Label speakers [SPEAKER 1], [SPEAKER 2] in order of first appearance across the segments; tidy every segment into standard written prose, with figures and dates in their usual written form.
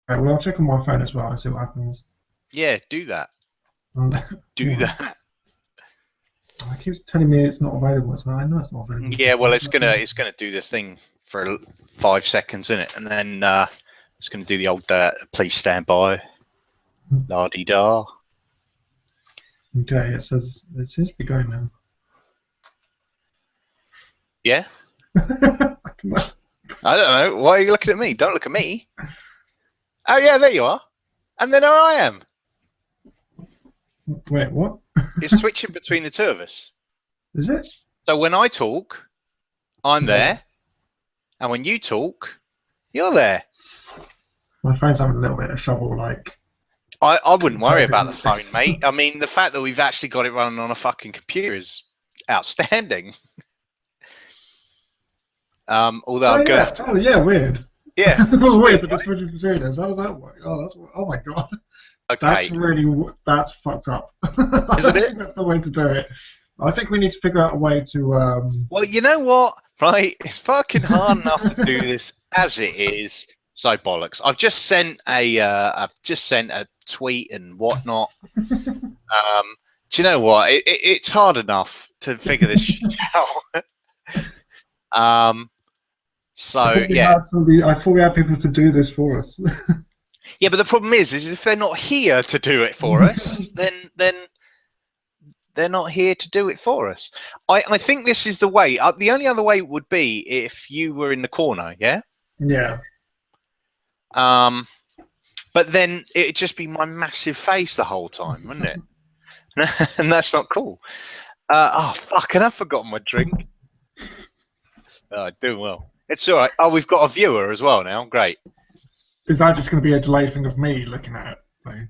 [SPEAKER 1] Right, well, I'll check on my phone as well and see what happens.
[SPEAKER 2] Yeah, do that.
[SPEAKER 1] Um,
[SPEAKER 2] Do
[SPEAKER 1] yeah.
[SPEAKER 2] that.
[SPEAKER 1] It keeps telling me it's not available. So I know it's not available.
[SPEAKER 2] Yeah, well, it's gonna do the thing for 5 seconds, isn't it? And then it's gonna do the old please stand by, la di da.
[SPEAKER 1] Okay, it seems to be going now.
[SPEAKER 2] Yeah. I don't know. Why are you looking at me? Don't look at me. Oh yeah, there you are. And then there I am.
[SPEAKER 1] Wait, what?
[SPEAKER 2] It's switching between the two of us.
[SPEAKER 1] Is it?
[SPEAKER 2] So when I talk, I'm there, and when you talk, you're there.
[SPEAKER 1] My phone's having a little bit of trouble, like.
[SPEAKER 2] I wouldn't worry about the phone, mate. I mean, the fact that we've actually got it running on a fucking computer is outstanding. Although I'm gonna have to.
[SPEAKER 1] Oh yeah, weird.
[SPEAKER 2] Yeah,
[SPEAKER 1] weird that it switches between us. How does that work? Oh my god.
[SPEAKER 2] Okay.
[SPEAKER 1] That's fucked up.
[SPEAKER 2] Isn't it?
[SPEAKER 1] Think that's the way to do it. I think we need to figure out a way to.
[SPEAKER 2] Well, you know what? Right, it's fucking hard enough to do this as it is. So bollocks. I've just sent a tweet and whatnot. Do you know what? It's hard enough to figure this shit out. So yeah.
[SPEAKER 1] I thought we had people to do this for us.
[SPEAKER 2] Yeah, but the problem is if they're not here to do it for us, then they're not here to do it for us. I think this is the way. The only other way would be if you were in the corner, yeah?
[SPEAKER 1] Yeah.
[SPEAKER 2] But then it'd just be my massive face the whole time, wouldn't it? And that's not cool. Oh, fuck, and I've forgotten my drink. Oh, doing well. It's all right. Oh, we've got a viewer as well now. Great.
[SPEAKER 1] Is that just going to be a delay thing of me looking at it? Like,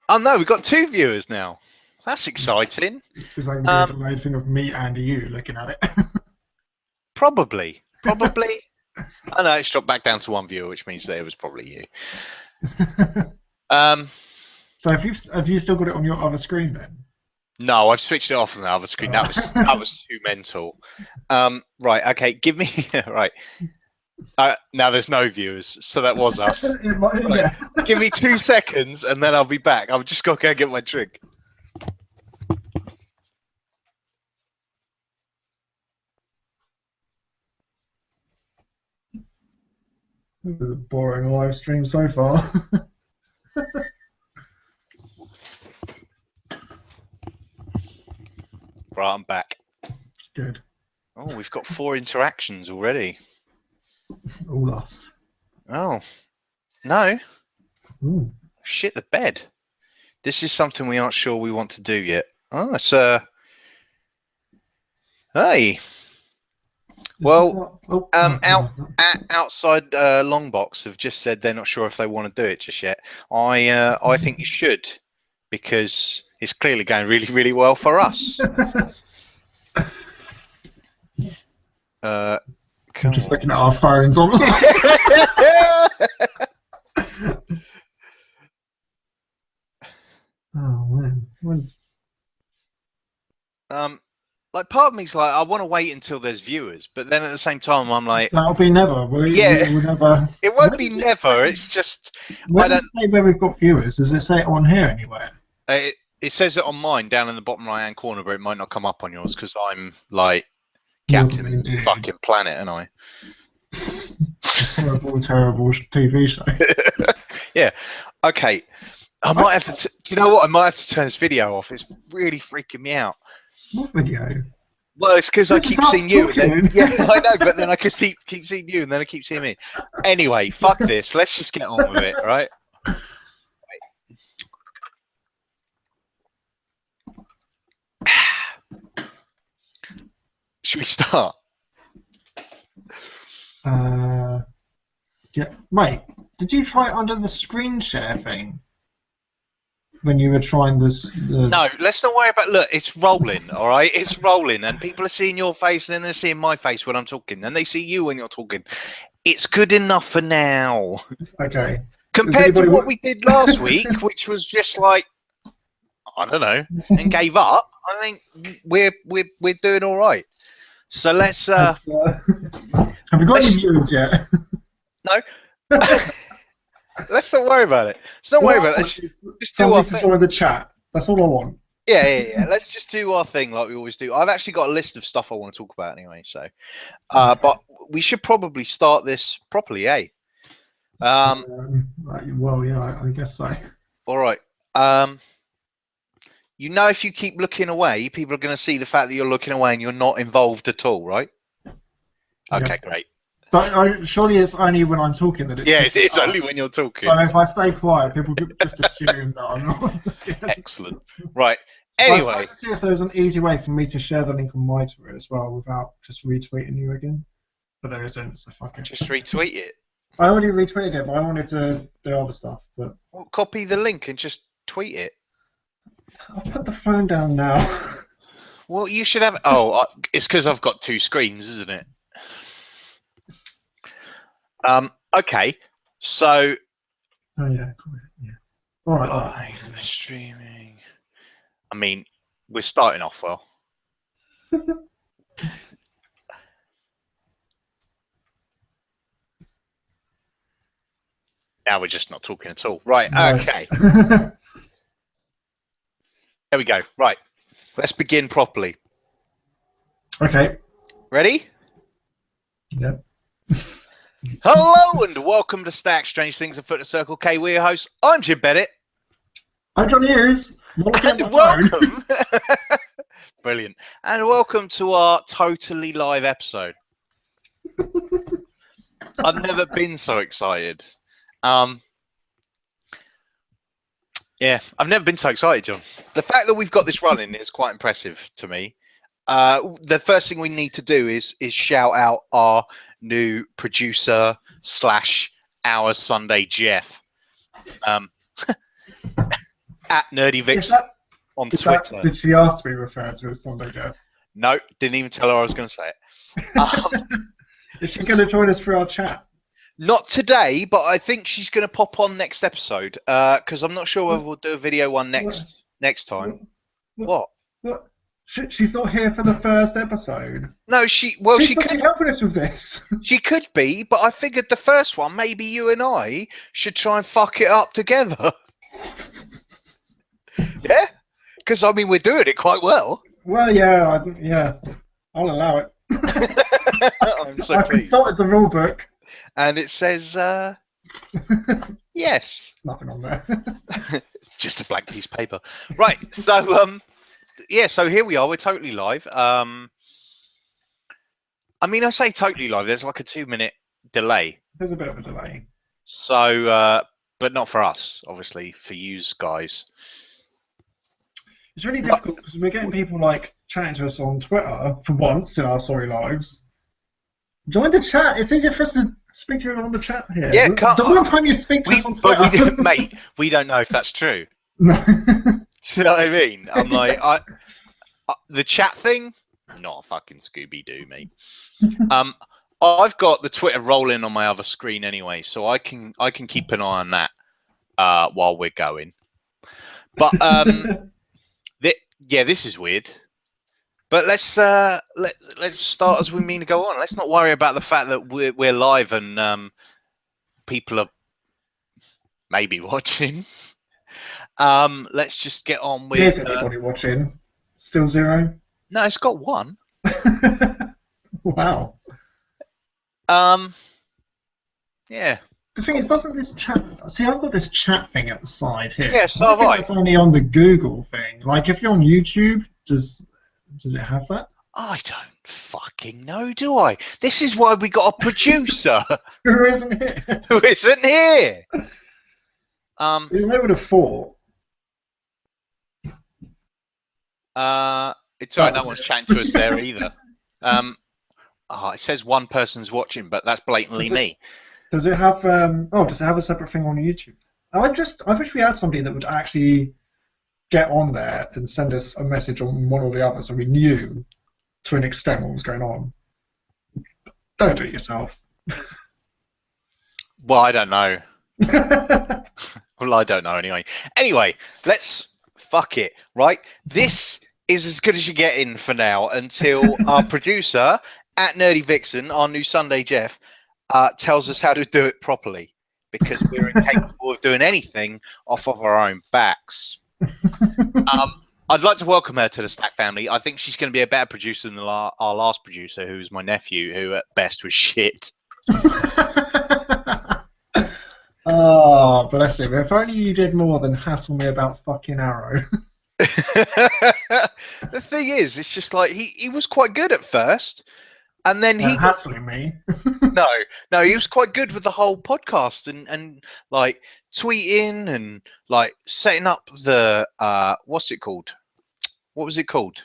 [SPEAKER 2] oh, no, we've got 2 viewers now. That's exciting.
[SPEAKER 1] Is that going to be a delay thing of me and you looking at it?
[SPEAKER 2] Probably. I know, it's dropped back down to 1 viewer, which means that it was probably you.
[SPEAKER 1] So have you still got it on your other screen then?
[SPEAKER 2] No, I've switched it off on the other screen. That was too mental. Right, okay, give me right. Now there's no viewers, so that was us. Right. Give me 2 seconds, and then I'll be back. I've just got to go get my drink.
[SPEAKER 1] This is a boring live stream so far.
[SPEAKER 2] Right, I'm back.
[SPEAKER 1] Good.
[SPEAKER 2] Oh, we've got 4 interactions already.
[SPEAKER 1] All us.
[SPEAKER 2] Oh, no.
[SPEAKER 1] Ooh.
[SPEAKER 2] Shit the bed. This is something we aren't sure we want to do yet. Oh, it's hey. Well, outside Longbox have just said they're not sure if they want to do it just yet. I think you should, because it's clearly going really, really well for us.
[SPEAKER 1] I'm just looking at our phones on. Oh man, when's...
[SPEAKER 2] like part of me's like, I want to wait until there's viewers, but then at the same time I'm like,
[SPEAKER 1] that'll be never. We'll never.
[SPEAKER 2] It won't be never. It's just.
[SPEAKER 1] Where does it say where we've got viewers? Does it say it on here anywhere?
[SPEAKER 2] It says it on mine down in the bottom right hand corner, but it might not come up on yours because I'm like captain of the fucking planet, and I.
[SPEAKER 1] Terrible TV show.
[SPEAKER 2] Yeah. Okay. I might have to. Do you know what? I might have to turn this video off. It's really freaking me out.
[SPEAKER 1] What video?
[SPEAKER 2] Well, it's because I keep seeing you. Then, yeah, I know, but then I can keep seeing you, and then I keep seeing me. Anyway, fuck this. Let's just get on with it, right? Should we start?
[SPEAKER 1] Yeah. Wait, did you try it under the screen share thing? When you were trying this...
[SPEAKER 2] No, let's not worry about... Look, it's rolling, all right? It's rolling, and people are seeing your face, and then they're seeing my face when I'm talking, and they see you when you're talking. It's good enough for now.
[SPEAKER 1] Okay.
[SPEAKER 2] Compared to what we did last week, which was just like, I don't know, and gave up, I think we're doing all right. So let's...
[SPEAKER 1] Have we got any viewers yet?
[SPEAKER 2] No. Let's not worry about it. Let's not worry about it. Let's just do our
[SPEAKER 1] Somebody to
[SPEAKER 2] thing.
[SPEAKER 1] join the chat. That's all I want.
[SPEAKER 2] Yeah. Let's just do our thing like we always do. I've actually got a list of stuff I want to talk about anyway. So, but we should probably start this properly, eh?
[SPEAKER 1] Well, yeah, I guess so.
[SPEAKER 2] All right. You know, if you keep looking away, people are going to see the fact that you're looking away and you're not involved at all, right? Okay,
[SPEAKER 1] Yep.
[SPEAKER 2] great.
[SPEAKER 1] But surely it's only when I'm talking that it's.
[SPEAKER 2] Yeah, it's only when you're talking.
[SPEAKER 1] So if I stay quiet, people could just assume that I'm not.
[SPEAKER 2] Excellent. Right.
[SPEAKER 1] I was
[SPEAKER 2] Anyway,
[SPEAKER 1] supposed to see if there's an easy way for me to share the link on my Twitter as well without just retweeting you again. But there isn't, so fuck it.
[SPEAKER 2] just retweet it.
[SPEAKER 1] I already retweeted it, but I wanted to do other stuff. But
[SPEAKER 2] Well, copy the link and just tweet it.
[SPEAKER 1] I'll put the phone down now.
[SPEAKER 2] Well, you should have. Oh, it's because I've got two screens, isn't it? Okay. So.
[SPEAKER 1] Oh yeah, cool. Yeah. All right.
[SPEAKER 2] Live streaming. I mean, we're starting off well. Now we're just not talking at all. Right.
[SPEAKER 1] No.
[SPEAKER 2] Okay. There we go. Right. Let's begin properly.
[SPEAKER 1] Okay.
[SPEAKER 2] Ready?
[SPEAKER 1] Yep.
[SPEAKER 2] Hello and welcome to Stack Strange Things and Foot the Circle K. We're your hosts. I'm Jim Bennett.
[SPEAKER 1] I'm John Hughes.
[SPEAKER 2] And welcome. Brilliant. And welcome to our totally live episode. I've never been so excited. Yeah, I've never been so excited, John. The fact that we've got this running is quite impressive to me. The first thing we need to do is shout out our new producer / our Sunday Jeff. At Nerdy Vixen on Twitter.
[SPEAKER 1] Did she ask to be referred to as Sunday Jeff?
[SPEAKER 2] No, didn't even tell her I was going to say it.
[SPEAKER 1] Is she going to join us for our chat?
[SPEAKER 2] Not today, but I think she's going to pop on next episode because I'm not sure whether we'll do a video one next time. What?
[SPEAKER 1] She's not here for the first episode.
[SPEAKER 2] No, she
[SPEAKER 1] could be helping us with this.
[SPEAKER 2] She could be, but I figured the first one, maybe you and I should try and fuck it up together. Yeah, because I mean we're doing it quite well.
[SPEAKER 1] Well, yeah, I'll allow it.
[SPEAKER 2] I'm so
[SPEAKER 1] I've
[SPEAKER 2] pleased.
[SPEAKER 1] consulted the rule book,
[SPEAKER 2] and it says yes.
[SPEAKER 1] There's nothing on there.
[SPEAKER 2] Just a blank piece of paper. Right. So yeah. So here we are. We're totally live. I mean, I say totally live. There's like a 2-minute delay.
[SPEAKER 1] There's a bit of a delay.
[SPEAKER 2] So, but not for us, obviously. For you guys.
[SPEAKER 1] It's really difficult because we're getting people like chatting to us on Twitter for once in our sorry lives. Join the chat. It's easier for us to speak to you on the chat here.
[SPEAKER 2] Yeah,
[SPEAKER 1] the one time you speak to us on Twitter.
[SPEAKER 2] Mate, we don't know if that's true.
[SPEAKER 1] No.
[SPEAKER 2] You know what I mean? I'm like, the chat thing, not a fucking Scooby-Doo, mate. I've got the Twitter rolling on my other screen anyway, so I can keep an eye on that while we're going. But yeah, this is weird. But let's start as we mean to go on. Let's not worry about the fact that we're live and people are maybe watching. Let's just get on with.
[SPEAKER 1] Here's anybody watching. Still 0.
[SPEAKER 2] No, it's got 1.
[SPEAKER 1] Wow.
[SPEAKER 2] Yeah.
[SPEAKER 1] The thing is, doesn't this chat? See, I've got this chat thing at the side here.
[SPEAKER 2] Yeah, so have I.
[SPEAKER 1] It's only on the Google thing. Like, if you're on YouTube, does it have that?
[SPEAKER 2] I don't fucking know, do I? This is why we got a producer
[SPEAKER 1] Who isn't here?
[SPEAKER 2] who isn't here.
[SPEAKER 1] You would have thought.
[SPEAKER 2] It's alright. No one's chatting to us there either. It says one person's watching, but that's blatantly me.
[SPEAKER 1] Does it have? Does it have a separate thing on YouTube? I wish we had somebody that would actually get on there and send us a message on one or the other, so we knew to an extent what was going on. Don't do it yourself.
[SPEAKER 2] Well, I don't know. Well, I don't know anyway. Anyway, let's fuck it, right? This is as good as you get in for now until our producer at Nerdy Vixen, our new Sunday Jeff, tells us how to do it properly. because we're incapable of doing anything off of our own backs. I'd like to welcome her to the Stack family. I think she's going to be a better producer than our last producer, who was my nephew, who at best was shit.
[SPEAKER 1] Oh, bless him. If only you did more than hassle me about fucking Arrow.
[SPEAKER 2] The thing is, it's just like he was quite good at first, and then he
[SPEAKER 1] hassling me.
[SPEAKER 2] no, he was quite good with the whole podcast and like tweeting and like setting up the what's it called? What was it called?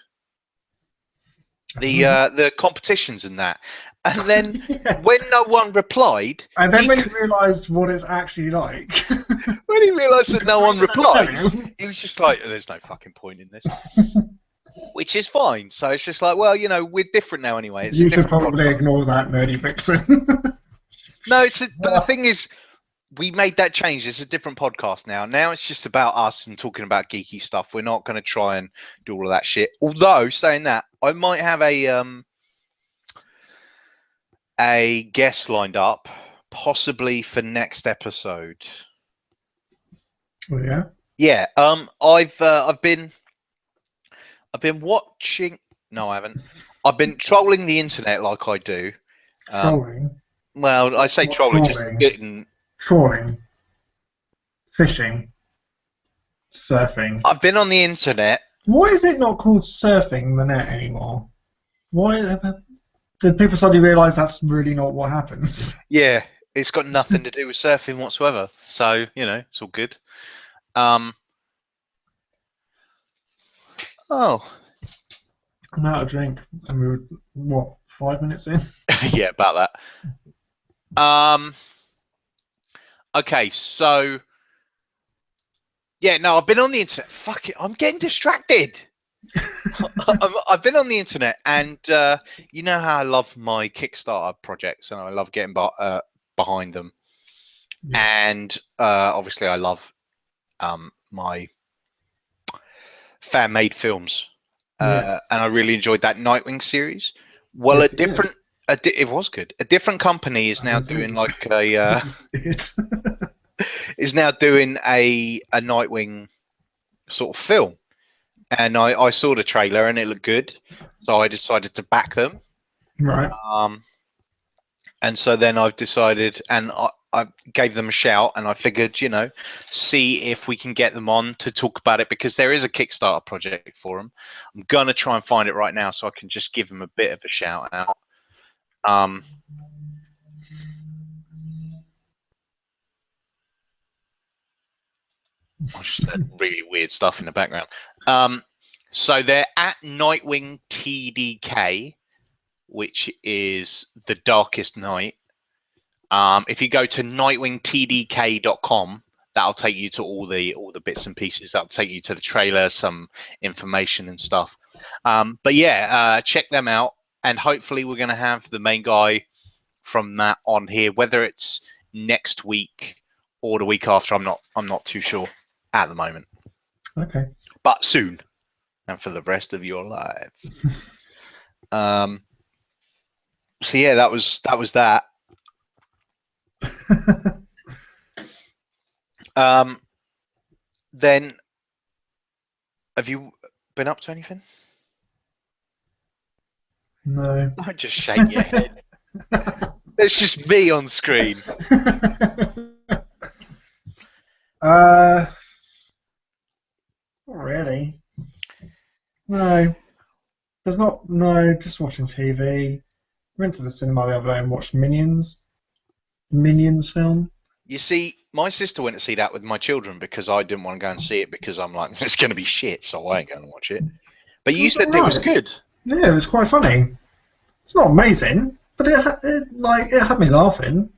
[SPEAKER 2] The competitions and that. And then when no one replied,
[SPEAKER 1] and then when he realised what it's actually like,
[SPEAKER 2] when he realised that no one replied, he was just like, "There's no fucking point in this," which is fine. So it's just like, well, you know, we're different now anyway. It's
[SPEAKER 1] you should probably ignore that, nerdy vixen.
[SPEAKER 2] No, but the thing is, we made that change. It's a different podcast now. Now it's just about us and talking about geeky stuff. We're not going to try and do all of that shit. Although, saying that, I might have a guest lined up, possibly for next episode.
[SPEAKER 1] Oh yeah.
[SPEAKER 2] Yeah. I've been watching. No, I haven't. I've been trolling the internet like I do.
[SPEAKER 1] Trolling.
[SPEAKER 2] Well, I say trolling, just getting.
[SPEAKER 1] Trawling, fishing, surfing.
[SPEAKER 2] I've been on the internet.
[SPEAKER 1] Why is it not called surfing the net anymore? Why did people suddenly realise that's really not what happens?
[SPEAKER 2] Yeah, it's got nothing to do with surfing whatsoever. So, you know, it's all good. Oh.
[SPEAKER 1] I'm out of drink, and we were, what, 5 minutes in?
[SPEAKER 2] Yeah, about that. Okay, so yeah, no, I've been on the internet. Fuck it, I'm getting distracted. I've been on the internet, and you know how I love my Kickstarter projects, and I love getting behind them. Yeah. And obviously, I love my fan-made films, yes. And I really enjoyed that Nightwing series. Well, yes, it was good. A different company is now doing like a is now doing a Nightwing sort of film, and I saw the trailer and it looked good, so I decided to back them.
[SPEAKER 1] Right.
[SPEAKER 2] And so then I've decided, and I gave them a shout, and I figured, you know, see if we can get them on to talk about it, because there is a Kickstarter project for them. I'm gonna try and find it right now so I can just give them a bit of a shout out. I just said really weird stuff in the background. So they're at Nightwing TDK, which is the Darkest Night. If you go to nightwingtdk.com, that'll take you to all the bits and pieces. That'll take you to the trailer, some information and stuff. But yeah, check them out. And hopefully we're going to have the main guy from that on here, whether it's next week or the week after. I'm not too sure at the moment.
[SPEAKER 1] Okay.
[SPEAKER 2] But soon, and for the rest of your life. So yeah, that was that. Then, have you been up to anything?
[SPEAKER 1] No.
[SPEAKER 2] Don't just shake your head. It's just me on screen.
[SPEAKER 1] Not really. No. There's not. No, just watching TV. Went to the cinema the other day and watched Minions. The Minions film.
[SPEAKER 2] You see, my sister went to see that with my children because I didn't want to go and see it because I'm like, it's going to be shit, so I ain't going to watch it. But you said it was good.
[SPEAKER 1] Yeah, it was quite funny. It's not amazing, but it had me laughing.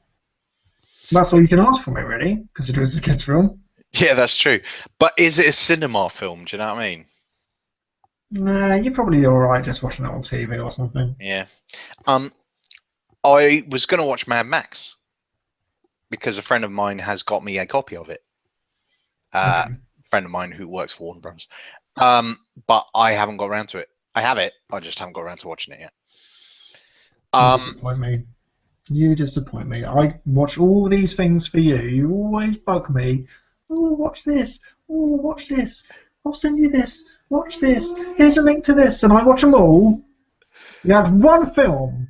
[SPEAKER 1] That's all you can ask for me, really, because it was a kids' film.
[SPEAKER 2] Yeah, that's true. But is it a cinema film? Do you know what I mean?
[SPEAKER 1] Nah, you're probably all right just watching it on TV or something.
[SPEAKER 2] Yeah. I was going to watch Mad Max because a friend of mine has got me a copy of it. Friend of mine who works for Warner Bros. But I haven't got around to it. I have it. I just haven't got around to watching it yet.
[SPEAKER 1] Disappoint me. You disappoint me. I watch all these things for you. You always bug me. Oh, watch this. Oh, watch this. I'll send you this. Watch this. Here's a link to this. And I watch them all. You had one film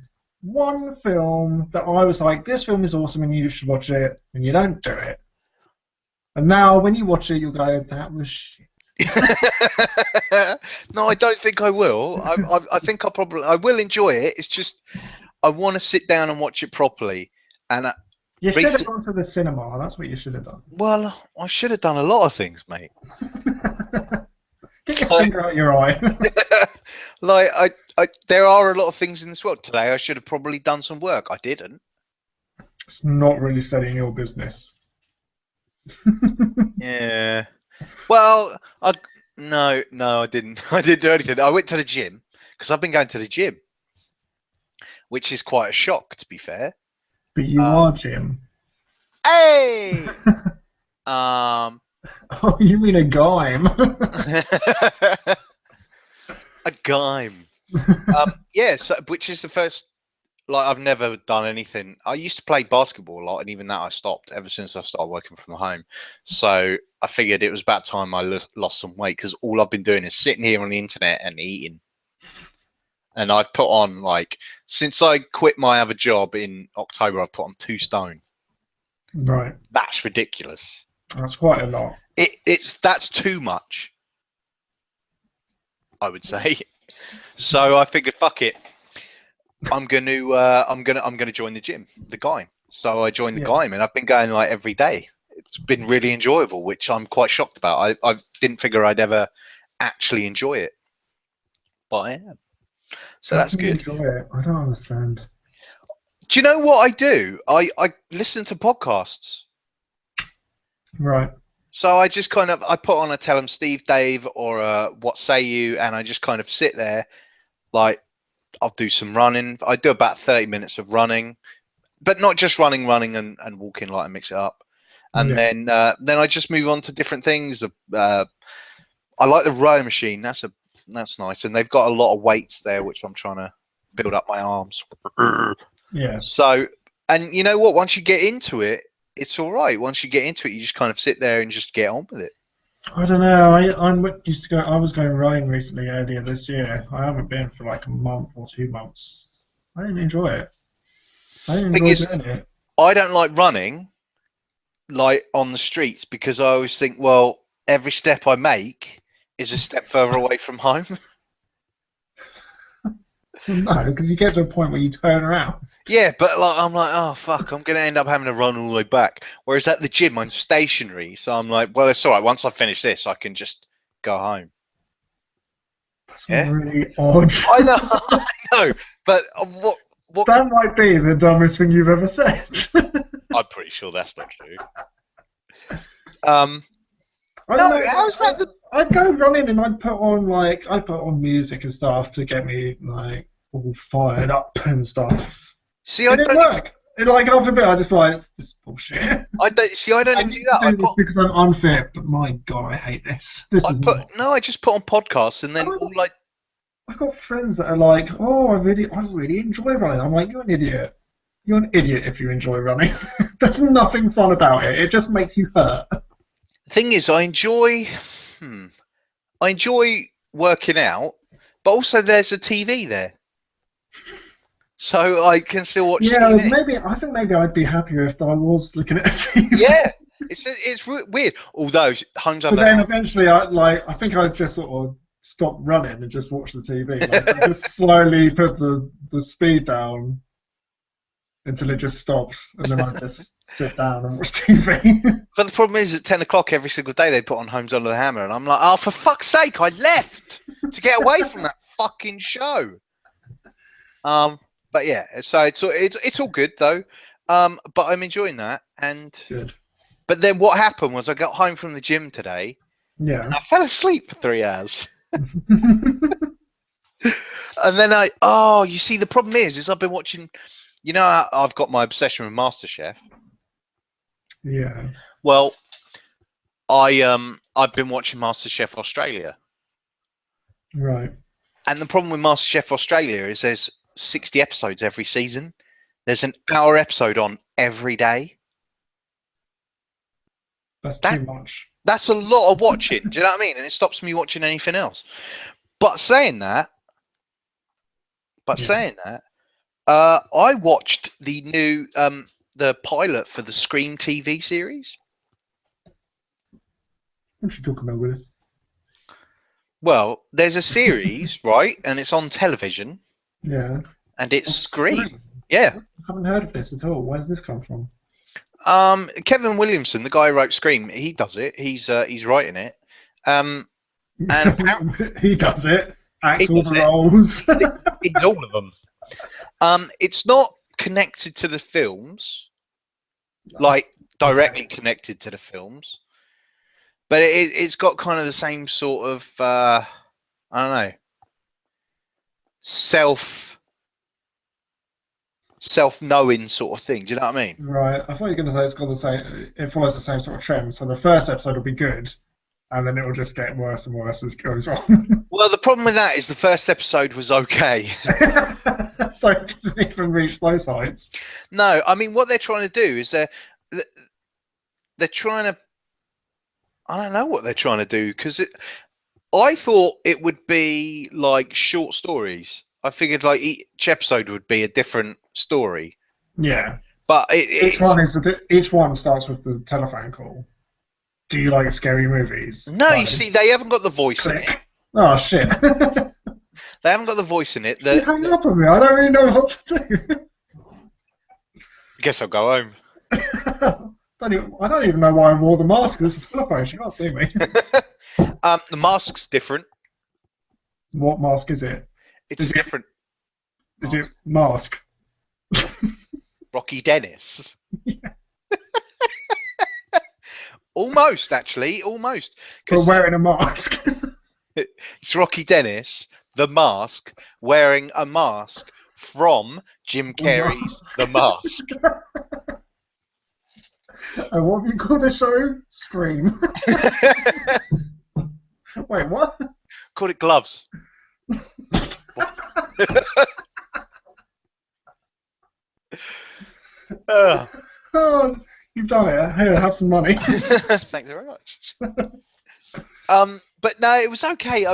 [SPEAKER 1] that I was like, this film is awesome and you should watch it, and you don't do it. And now when you watch it, you'll go, that was shit.
[SPEAKER 2] No, I don't think I will. I think I will enjoy it. It's just I want to sit down and watch it properly. And
[SPEAKER 1] You should have gone to the cinema. That's what you should have done.
[SPEAKER 2] well, I should have done a lot of things, mate.
[SPEAKER 1] Get your finger out your eye.
[SPEAKER 2] Like there are a lot of things in this world. Today I should have probably done some work. I didn't.
[SPEAKER 1] It's not really studying your business.
[SPEAKER 2] Yeah. Well, no, I didn't. I didn't do anything. I went to the gym because I've been going to the gym, which is quite a shock, to be fair.
[SPEAKER 1] But you are Jim.
[SPEAKER 2] Hey.
[SPEAKER 1] Oh, you mean a gime?
[SPEAKER 2] A gime. Yeah, so which is the first. Like I've never done anything. I used to play basketball a lot, and even that I stopped ever since I started working from home. So I figured it was about time I lost some weight because all I've been doing is sitting here on the internet and eating. And I've put on like since I quit my other job in October, I've put on 2 stone.
[SPEAKER 1] Right.
[SPEAKER 2] That's ridiculous.
[SPEAKER 1] That's quite a lot.
[SPEAKER 2] That's too much, I would say. So I figured, fuck it. I'm gonna join the gym, the Gym. So I joined the Gym, and I've been going like every day. It's been really enjoyable, which I'm quite shocked about. I didn't figure I'd ever actually enjoy it, but I am. So that's good.
[SPEAKER 1] Enjoy it. I don't understand.
[SPEAKER 2] Do you know what I do? I listen to podcasts.
[SPEAKER 1] Right.
[SPEAKER 2] So I just kind of I put on a Tell 'em Steve Dave or a What Say You, and I just kind of sit there, like I'll do some running. I do about 30 minutes of running, but not just running and walking. Like I mix it up, and then I just move on to different things. I like the row machine. That's nice, and they've got a lot of weights there, which I'm trying to build up my arms.
[SPEAKER 1] Yeah.
[SPEAKER 2] So, and you know what? Once you get into it, it's all right. Once you get into it, you just kind of sit there and just get on with it.
[SPEAKER 1] I don't know. I was going running recently earlier this year. I haven't been for like a month or 2 months. I didn't enjoy it. I didn't enjoy doing it.
[SPEAKER 2] I don't like running, like on the streets, because I always think, well, every step I make is a step further away from home.
[SPEAKER 1] No, because you get to a point where you turn around.
[SPEAKER 2] Yeah, but like I'm like, oh fuck, I'm gonna end up having to run all the way back. Whereas at the gym, I'm stationary, so I'm like, well, it's all right. Once I finish this, I can just go home.
[SPEAKER 1] That's really odd.
[SPEAKER 2] I know, but what?
[SPEAKER 1] That might be the dumbest thing you've ever said.
[SPEAKER 2] I'm pretty sure that's not true. How's that?
[SPEAKER 1] I'd go running and I'd put on music and stuff to get me like all fired up and stuff.
[SPEAKER 2] See,
[SPEAKER 1] it didn't work. Like after a bit, I just like this is bullshit.
[SPEAKER 2] I don't even do that.
[SPEAKER 1] I do this because I'm unfit, but my god, I hate this.
[SPEAKER 2] I just put on podcasts and then
[SPEAKER 1] I've got friends that are like, oh, I really enjoy running. I'm like, you're an idiot. You're an idiot if you enjoy running. There's nothing fun about it. It just makes you hurt.
[SPEAKER 2] The thing is, I enjoy working out, but also there's a TV there, so I can still watch.
[SPEAKER 1] Yeah,
[SPEAKER 2] TV.
[SPEAKER 1] I think maybe I'd be happier if I was looking at a TV.
[SPEAKER 2] Yeah, it's weird. Although Homes Under.
[SPEAKER 1] But then eventually, I think I'd just sort of stop running and just watch the TV. Like, I just slowly put the speed down until it just stops, and then I just sit down and watch TV.
[SPEAKER 2] But the problem is, at 10 o'clock every single day, they put on Homes Under the Hammer, and I'm like, oh, for fuck's sake, I left to get away from that fucking show. But yeah, so it's all good though. But I'm enjoying that, and
[SPEAKER 1] good.
[SPEAKER 2] But then what happened was I got home from the gym today.
[SPEAKER 1] Yeah.
[SPEAKER 2] And I fell asleep for 3 hours. And then you see, the problem is I've been watching. You know, I've got my obsession with MasterChef.
[SPEAKER 1] Yeah.
[SPEAKER 2] Well, I've been watching MasterChef Australia.
[SPEAKER 1] Right.
[SPEAKER 2] And the problem with MasterChef Australia is there's 60 episodes every season, There's an hour episode on every day.
[SPEAKER 1] That's too much.
[SPEAKER 2] That's a lot of watching. Do you know what I mean? And it stops me watching anything else. But saying that, I watched the new the pilot for the Scream TV series.
[SPEAKER 1] What you talking about, Willis?
[SPEAKER 2] Well, there's a series, right? And it's on television.
[SPEAKER 1] Yeah.
[SPEAKER 2] And it's Scream. Yeah.
[SPEAKER 1] I haven't heard of this at all. Where's this come from?
[SPEAKER 2] Kevin Williamson, the guy who wrote Scream, he does it. He's writing it. And
[SPEAKER 1] he does it. Acts all the roles.
[SPEAKER 2] It's all of them. It's not connected to the films, like directly connected to the films, but it's got kind of the same sort of I don't know, self-knowing sort of thing. Do you know what I mean?
[SPEAKER 1] Right. I thought you were going to say it's got the same. It follows the same sort of trend. So the first episode will be good, and then it will just get worse and worse as it goes on.
[SPEAKER 2] Well, the problem with that is the first episode was okay.
[SPEAKER 1] So it didn't even reach those heights.
[SPEAKER 2] No, I mean what they're trying to do is they're trying to. I don't know what they're trying to do because I thought it would be like short stories. I figured like each episode would be a different story.
[SPEAKER 1] Yeah.
[SPEAKER 2] But
[SPEAKER 1] each one starts with the telephone call. Do you like scary movies?
[SPEAKER 2] No, you see, they haven't got the voice in it.
[SPEAKER 1] Oh shit!
[SPEAKER 2] They haven't got the voice in it.
[SPEAKER 1] You hang up on me. I don't really know what to do.
[SPEAKER 2] Guess I'll go home.
[SPEAKER 1] I don't even know why I wore the mask. This is a telephone. She can't see me.
[SPEAKER 2] The mask's different.
[SPEAKER 1] What mask is it?
[SPEAKER 2] It's different.
[SPEAKER 1] Is it mask?
[SPEAKER 2] Rocky Dennis. Yeah. Almost, actually, almost.
[SPEAKER 1] For wearing a mask.
[SPEAKER 2] It's Rocky Dennis, the Mask, wearing a mask from Jim Carrey's The Mask.
[SPEAKER 1] And what have you called the show? Scream. Wait, what?
[SPEAKER 2] Called it Gloves.
[SPEAKER 1] Oh, you've done it. Here, have some money.
[SPEAKER 2] Thanks very much. But no, it was okay.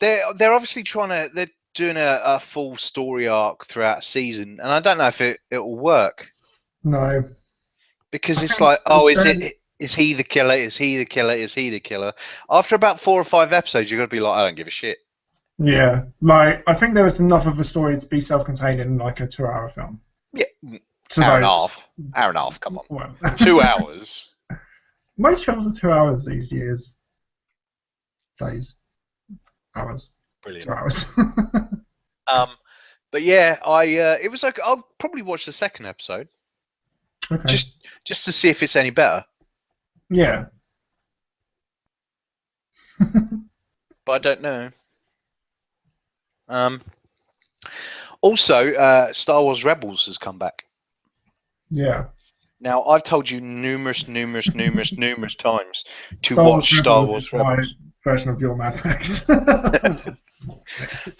[SPEAKER 2] They're obviously they're doing a full story arc throughout the season, and I don't know if it will work.
[SPEAKER 1] No,
[SPEAKER 2] because it's like, oh, is he the killer? Is he the killer? Is he the killer? After about 4 or 5 episodes, you're gonna be like, I don't give a shit.
[SPEAKER 1] Yeah, like I think there was enough of a story to be self-contained in like a 2-hour film.
[SPEAKER 2] Yeah, hour and a half. Come on, well, 2 hours.
[SPEAKER 1] Most films are 2 hours these years. Days, hours.
[SPEAKER 2] Brilliant.
[SPEAKER 1] 2 hours.
[SPEAKER 2] But yeah, it was like I'll probably watch the second episode.
[SPEAKER 1] Okay.
[SPEAKER 2] Just to see if it's any better.
[SPEAKER 1] Yeah.
[SPEAKER 2] But I don't know. Also, Star Wars Rebels has come back.
[SPEAKER 1] Yeah.
[SPEAKER 2] Now, I've told you numerous times to watch Star Wars Rebels.
[SPEAKER 1] Version of your Mad Max.
[SPEAKER 2] The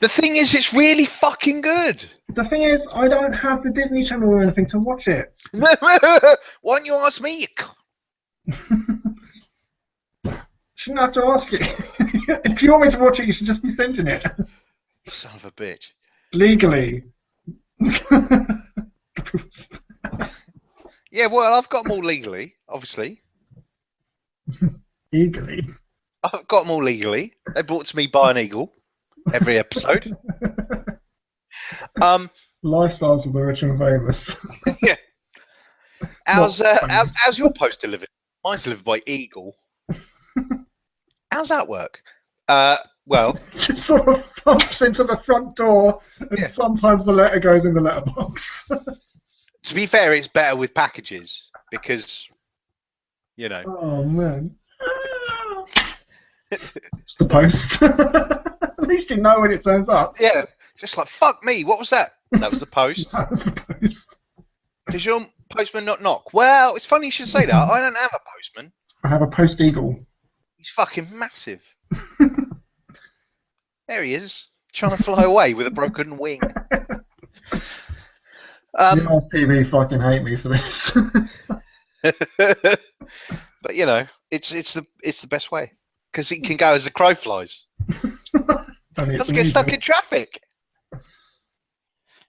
[SPEAKER 2] thing is, it's really fucking good.
[SPEAKER 1] The thing is, I don't have the Disney Channel or anything to watch it.
[SPEAKER 2] Why don't you ask me?
[SPEAKER 1] Shouldn't have to ask you. If you want me to watch it, you should just be sending it.
[SPEAKER 2] Son of a bitch.
[SPEAKER 1] Legally.
[SPEAKER 2] Yeah, well, I've got them all legally, obviously.
[SPEAKER 1] Legally?
[SPEAKER 2] I've got them all legally. They're brought to me by an eagle every episode.
[SPEAKER 1] Lifestyles of the rich and famous.
[SPEAKER 2] Yeah. How's your post delivered? Mine's delivered by Eagle. How's that work? Well,
[SPEAKER 1] just sort of thumps into the front door, and sometimes the letter goes in the letterbox.
[SPEAKER 2] To be fair, it's better with packages because, you know.
[SPEAKER 1] Oh man. It's the post. At least you know when it turns up.
[SPEAKER 2] Yeah, just like, fuck me, what was that? That was the post.
[SPEAKER 1] That was the post.
[SPEAKER 2] Does your postman not knock? Well, it's funny you should say that. I don't have a postman.
[SPEAKER 1] I have a post eagle.
[SPEAKER 2] He's fucking massive. There he is, trying to fly away with a broken wing.
[SPEAKER 1] US TV fucking hate me for this.
[SPEAKER 2] But you know, it's the best way because it can go as the crow flies.
[SPEAKER 1] Only
[SPEAKER 2] It
[SPEAKER 1] it's
[SPEAKER 2] doesn't get stuck
[SPEAKER 1] illegal.
[SPEAKER 2] in traffic.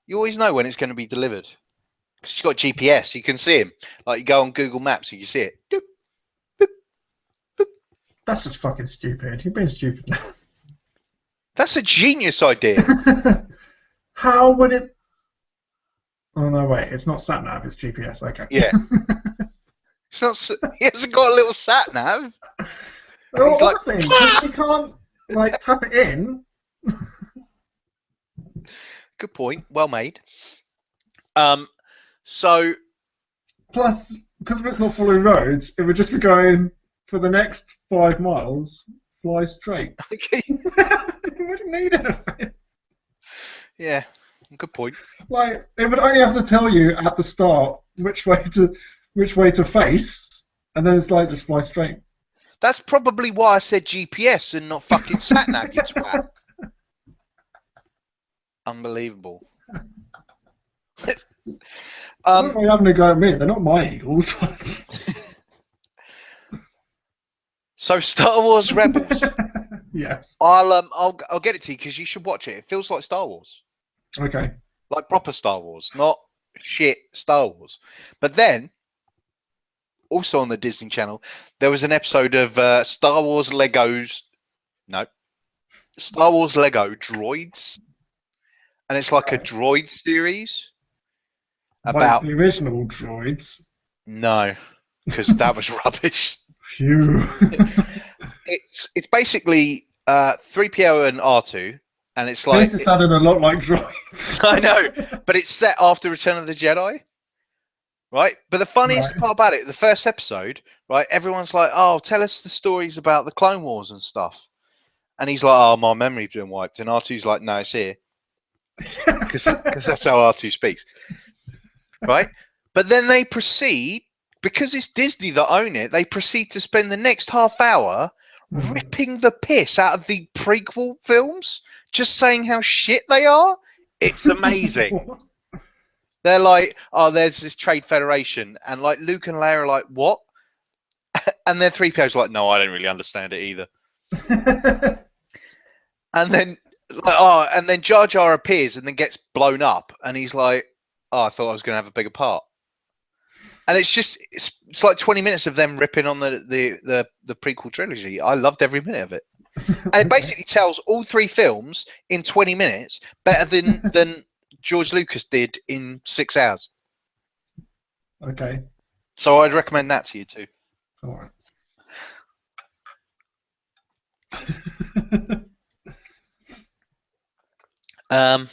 [SPEAKER 2] You always know when it's going to be delivered because it's got GPS. You can see him. Like you go on Google Maps, you can see it. Doop.
[SPEAKER 1] That's just fucking stupid. You're being stupid now.
[SPEAKER 2] That's a genius idea.
[SPEAKER 1] How would it? Oh no, wait. It's not sat nav. It's GPS. Okay.
[SPEAKER 2] Yeah. It's not. He hasn't got a little sat nav.
[SPEAKER 1] Well,
[SPEAKER 2] He's like,
[SPEAKER 1] obviously, you can't like tap it in.
[SPEAKER 2] Good point. Well made. So
[SPEAKER 1] Plus, because if it's not following roads, it would just be going for the next 5 miles, fly straight.
[SPEAKER 2] okay.
[SPEAKER 1] You wouldn't need anything.
[SPEAKER 2] Yeah. Good point.
[SPEAKER 1] Like, it would only have to tell you at the start which way to face, and then it's like just fly straight.
[SPEAKER 2] That's probably why I said GPS and not fucking sat nav, you twat. Unbelievable.
[SPEAKER 1] They're having a go at me. They're not my eagles.
[SPEAKER 2] So Star Wars Rebels.
[SPEAKER 1] Yeah.
[SPEAKER 2] I'll get it to you because you should watch it. It feels like Star Wars,
[SPEAKER 1] Okay.
[SPEAKER 2] like proper Star Wars, not shit Star Wars. But then, also on the Disney Channel, there was an episode of Star Wars Legos. No, Star Wars Lego Droids, and it's like a droid series about
[SPEAKER 1] Like the original droids.
[SPEAKER 2] no, because that was rubbish.
[SPEAKER 1] Phew.
[SPEAKER 2] It's basically 3PO and R2, and it's like
[SPEAKER 1] This sounded a lot like droids.
[SPEAKER 2] I know, but it's set after Return of the Jedi, right? But the funniest part about it, the first episode, right? Everyone's like, "Oh, tell us the stories about the Clone Wars and stuff," and he's like, "Oh, my memory's been wiped," and R2's like, "No, it's here," because that's how R2 speaks, right? But then they proceed, because it's Disney that own it. They proceed to spend the next half hour ripping the piss out of the prequel films, just saying how shit they are. It's amazing. They're like, oh, there's this trade federation, and like Luke and Leia are like, what? And then 3PO's like, no, I don't really understand it either. And then, like, oh, and then Jar Jar appears and then gets blown up, and he's like, oh, I thought I was going to have a bigger part. And it's just, it's like 20 minutes of them ripping on the prequel trilogy. I loved every minute of it. And it basically tells all 3 films in 20 minutes better than George Lucas did in 6 hours.
[SPEAKER 1] Okay.
[SPEAKER 2] So I'd recommend that to you too.
[SPEAKER 1] All right.
[SPEAKER 2] I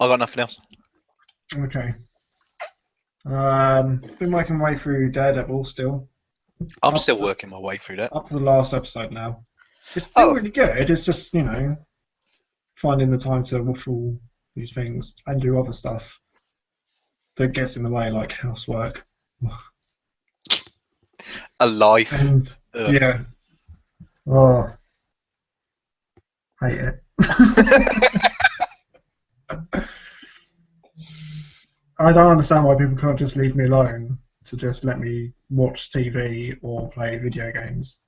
[SPEAKER 2] got nothing else.
[SPEAKER 1] Okay. Been working my way through Daredevil still.
[SPEAKER 2] I'm still working my way through that.
[SPEAKER 1] Up to the last episode now. It's still really good. It's just, finding the time to watch all these things and do other stuff that gets in the way, like housework.
[SPEAKER 2] A life.
[SPEAKER 1] And, yeah. Oh. Hate it. I don't understand why people can't just leave me alone to just let me watch TV or play video games.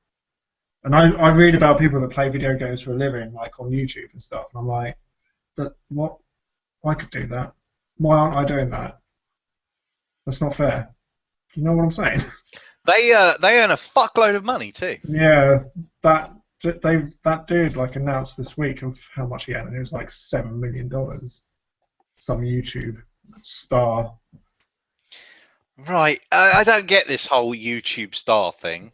[SPEAKER 1] And I read about people that play video games for a living, like on YouTube and stuff, and I'm like, what? I could do that. Why aren't I doing that? That's not fair. You know what I'm saying?
[SPEAKER 2] They earn a fuckload of money too.
[SPEAKER 1] Yeah, that dude like announced this week of how much he had, and it was like $7 million. Some YouTube star.
[SPEAKER 2] Right. I don't get this whole YouTube star thing.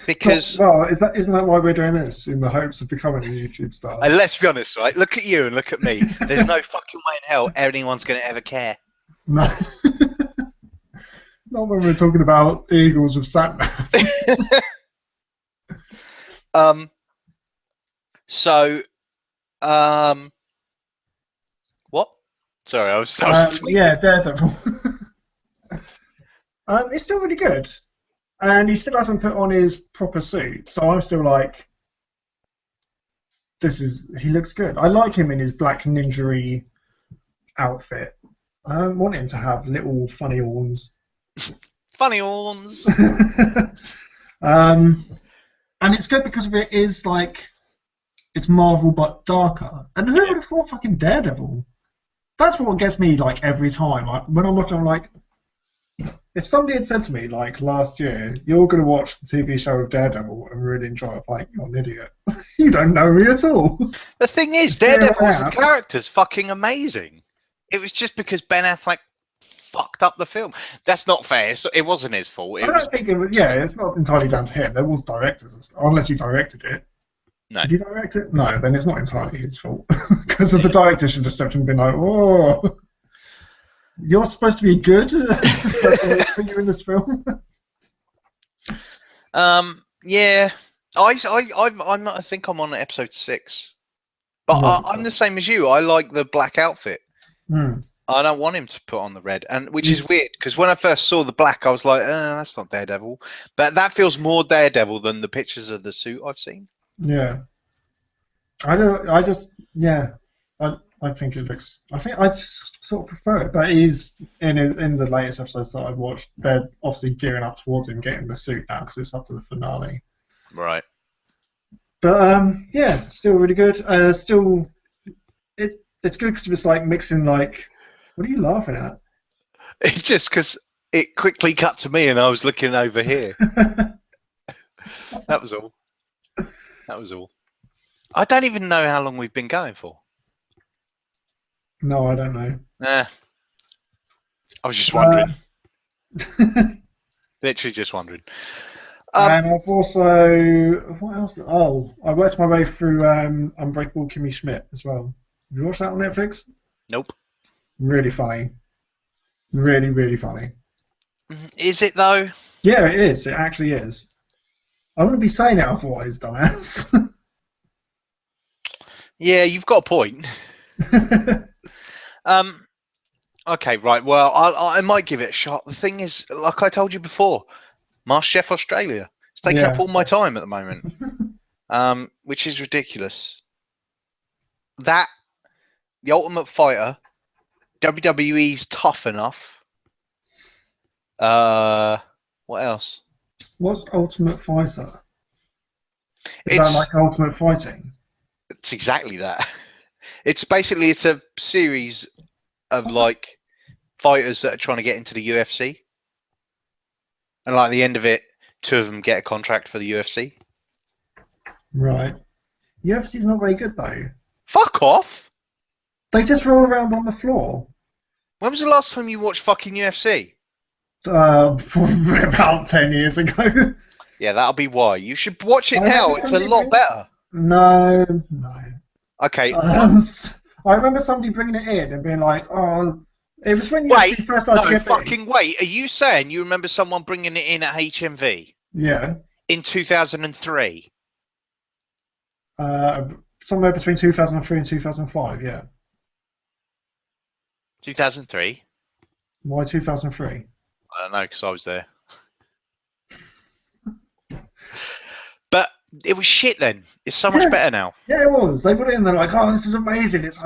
[SPEAKER 2] Because
[SPEAKER 1] isn't that why we're doing this, in the hopes of becoming a YouTube star?
[SPEAKER 2] let's be honest, right? Look at you and look at me. There's no fucking way in hell anyone's going to ever care.
[SPEAKER 1] No. Not when we're talking about Eagles with Satman.
[SPEAKER 2] So, what? Sorry, I was
[SPEAKER 1] yeah, Daredevil. It's still really good, and he still hasn't put on his proper suit. So I'm still like, he looks good. I like him in his black ninja outfit. I don't want him to have little funny horns.
[SPEAKER 2] Funny horns.
[SPEAKER 1] And it's good because it is like it's Marvel but darker. And who would have thought fucking Daredevil? That's what gets me like every time. Like when I'm watching, I'm like, if somebody had said to me like last year, you're going to watch the TV show of Daredevil and really enjoy it, like you're an idiot. You don't know me at all.
[SPEAKER 2] The thing is, Daredevil as a character's fucking amazing. It was just because Ben Affleck fucked up the film. That's not fair. It wasn't his fault.
[SPEAKER 1] I don't think it was. Yeah, it's not entirely down to him. There was directors and stuff, unless he directed it.
[SPEAKER 2] No.
[SPEAKER 1] Did you direct it? No, then it's not entirely his fault. Because of the director should have stepped in and been like, "Whoa, you're supposed to be good. That's what for you in this film."
[SPEAKER 2] Yeah. I think I'm on episode 6, but I'm the same as you. I like the black outfit. I don't want him to put on the red, and which is weird because when I first saw the black, I was like, "That's not Daredevil," but that feels more Daredevil than the pictures of the suit I've seen.
[SPEAKER 1] Yeah, I don't. I just I think it looks. I think I just sort of prefer it, but he's in the latest episodes that I've watched. They're obviously gearing up towards him getting the suit now because it's up to the finale.
[SPEAKER 2] Right.
[SPEAKER 1] But yeah, still really good. It's good because it's like mixing like. What are you laughing at?
[SPEAKER 2] It's just because it quickly cut to me and I was looking over here. That was all. That was all. I don't even know how long we've been going for.
[SPEAKER 1] No, I don't know.
[SPEAKER 2] I was just wondering. Literally just wondering.
[SPEAKER 1] And I've also... What else? Oh, I worked my way through Unbreakable Kimmy Schmidt as well. Have you watched that on Netflix?
[SPEAKER 2] Nope.
[SPEAKER 1] Really funny. Really, really funny.
[SPEAKER 2] Is it though?
[SPEAKER 1] Yeah, it is. It actually is. I wouldn't be saying it otherwise, dumbass.
[SPEAKER 2] Yeah, you've got a point. Okay, right. Well, I might give it a shot. The thing is, like I told you before, MasterChef Australia. It's taking up all my time at the moment, which is ridiculous. The Ultimate Fighter, WWE's Tough Enough. What else?
[SPEAKER 1] What's Ultimate Fighter? Is that like Ultimate Fighting?
[SPEAKER 2] It's exactly that. It's a series of like fighters that are trying to get into the UFC, and like at the end of it, 2 of them get a contract for the UFC.
[SPEAKER 1] Right. UFC's not very good though.
[SPEAKER 2] Fuck off!
[SPEAKER 1] They just roll around on the floor.
[SPEAKER 2] When was the last time you watched fucking UFC?
[SPEAKER 1] Probably about 10 years ago.
[SPEAKER 2] Yeah, that'll be why. You should watch it now. It's a lot better.
[SPEAKER 1] No.
[SPEAKER 2] Okay.
[SPEAKER 1] I remember somebody bringing it in and being like, "Oh, it was when UFC first started to get
[SPEAKER 2] fucking wait. Are you saying you remember someone bringing it in at HMV?
[SPEAKER 1] Yeah.
[SPEAKER 2] In 2003.
[SPEAKER 1] Somewhere between 2003 and 2005. Yeah.
[SPEAKER 2] 2003.
[SPEAKER 1] Why 2003?
[SPEAKER 2] I don't know because I was there. But it was shit then. It's so much better now.
[SPEAKER 1] Yeah, it was. They put it in there like, "Oh, this is amazing. It's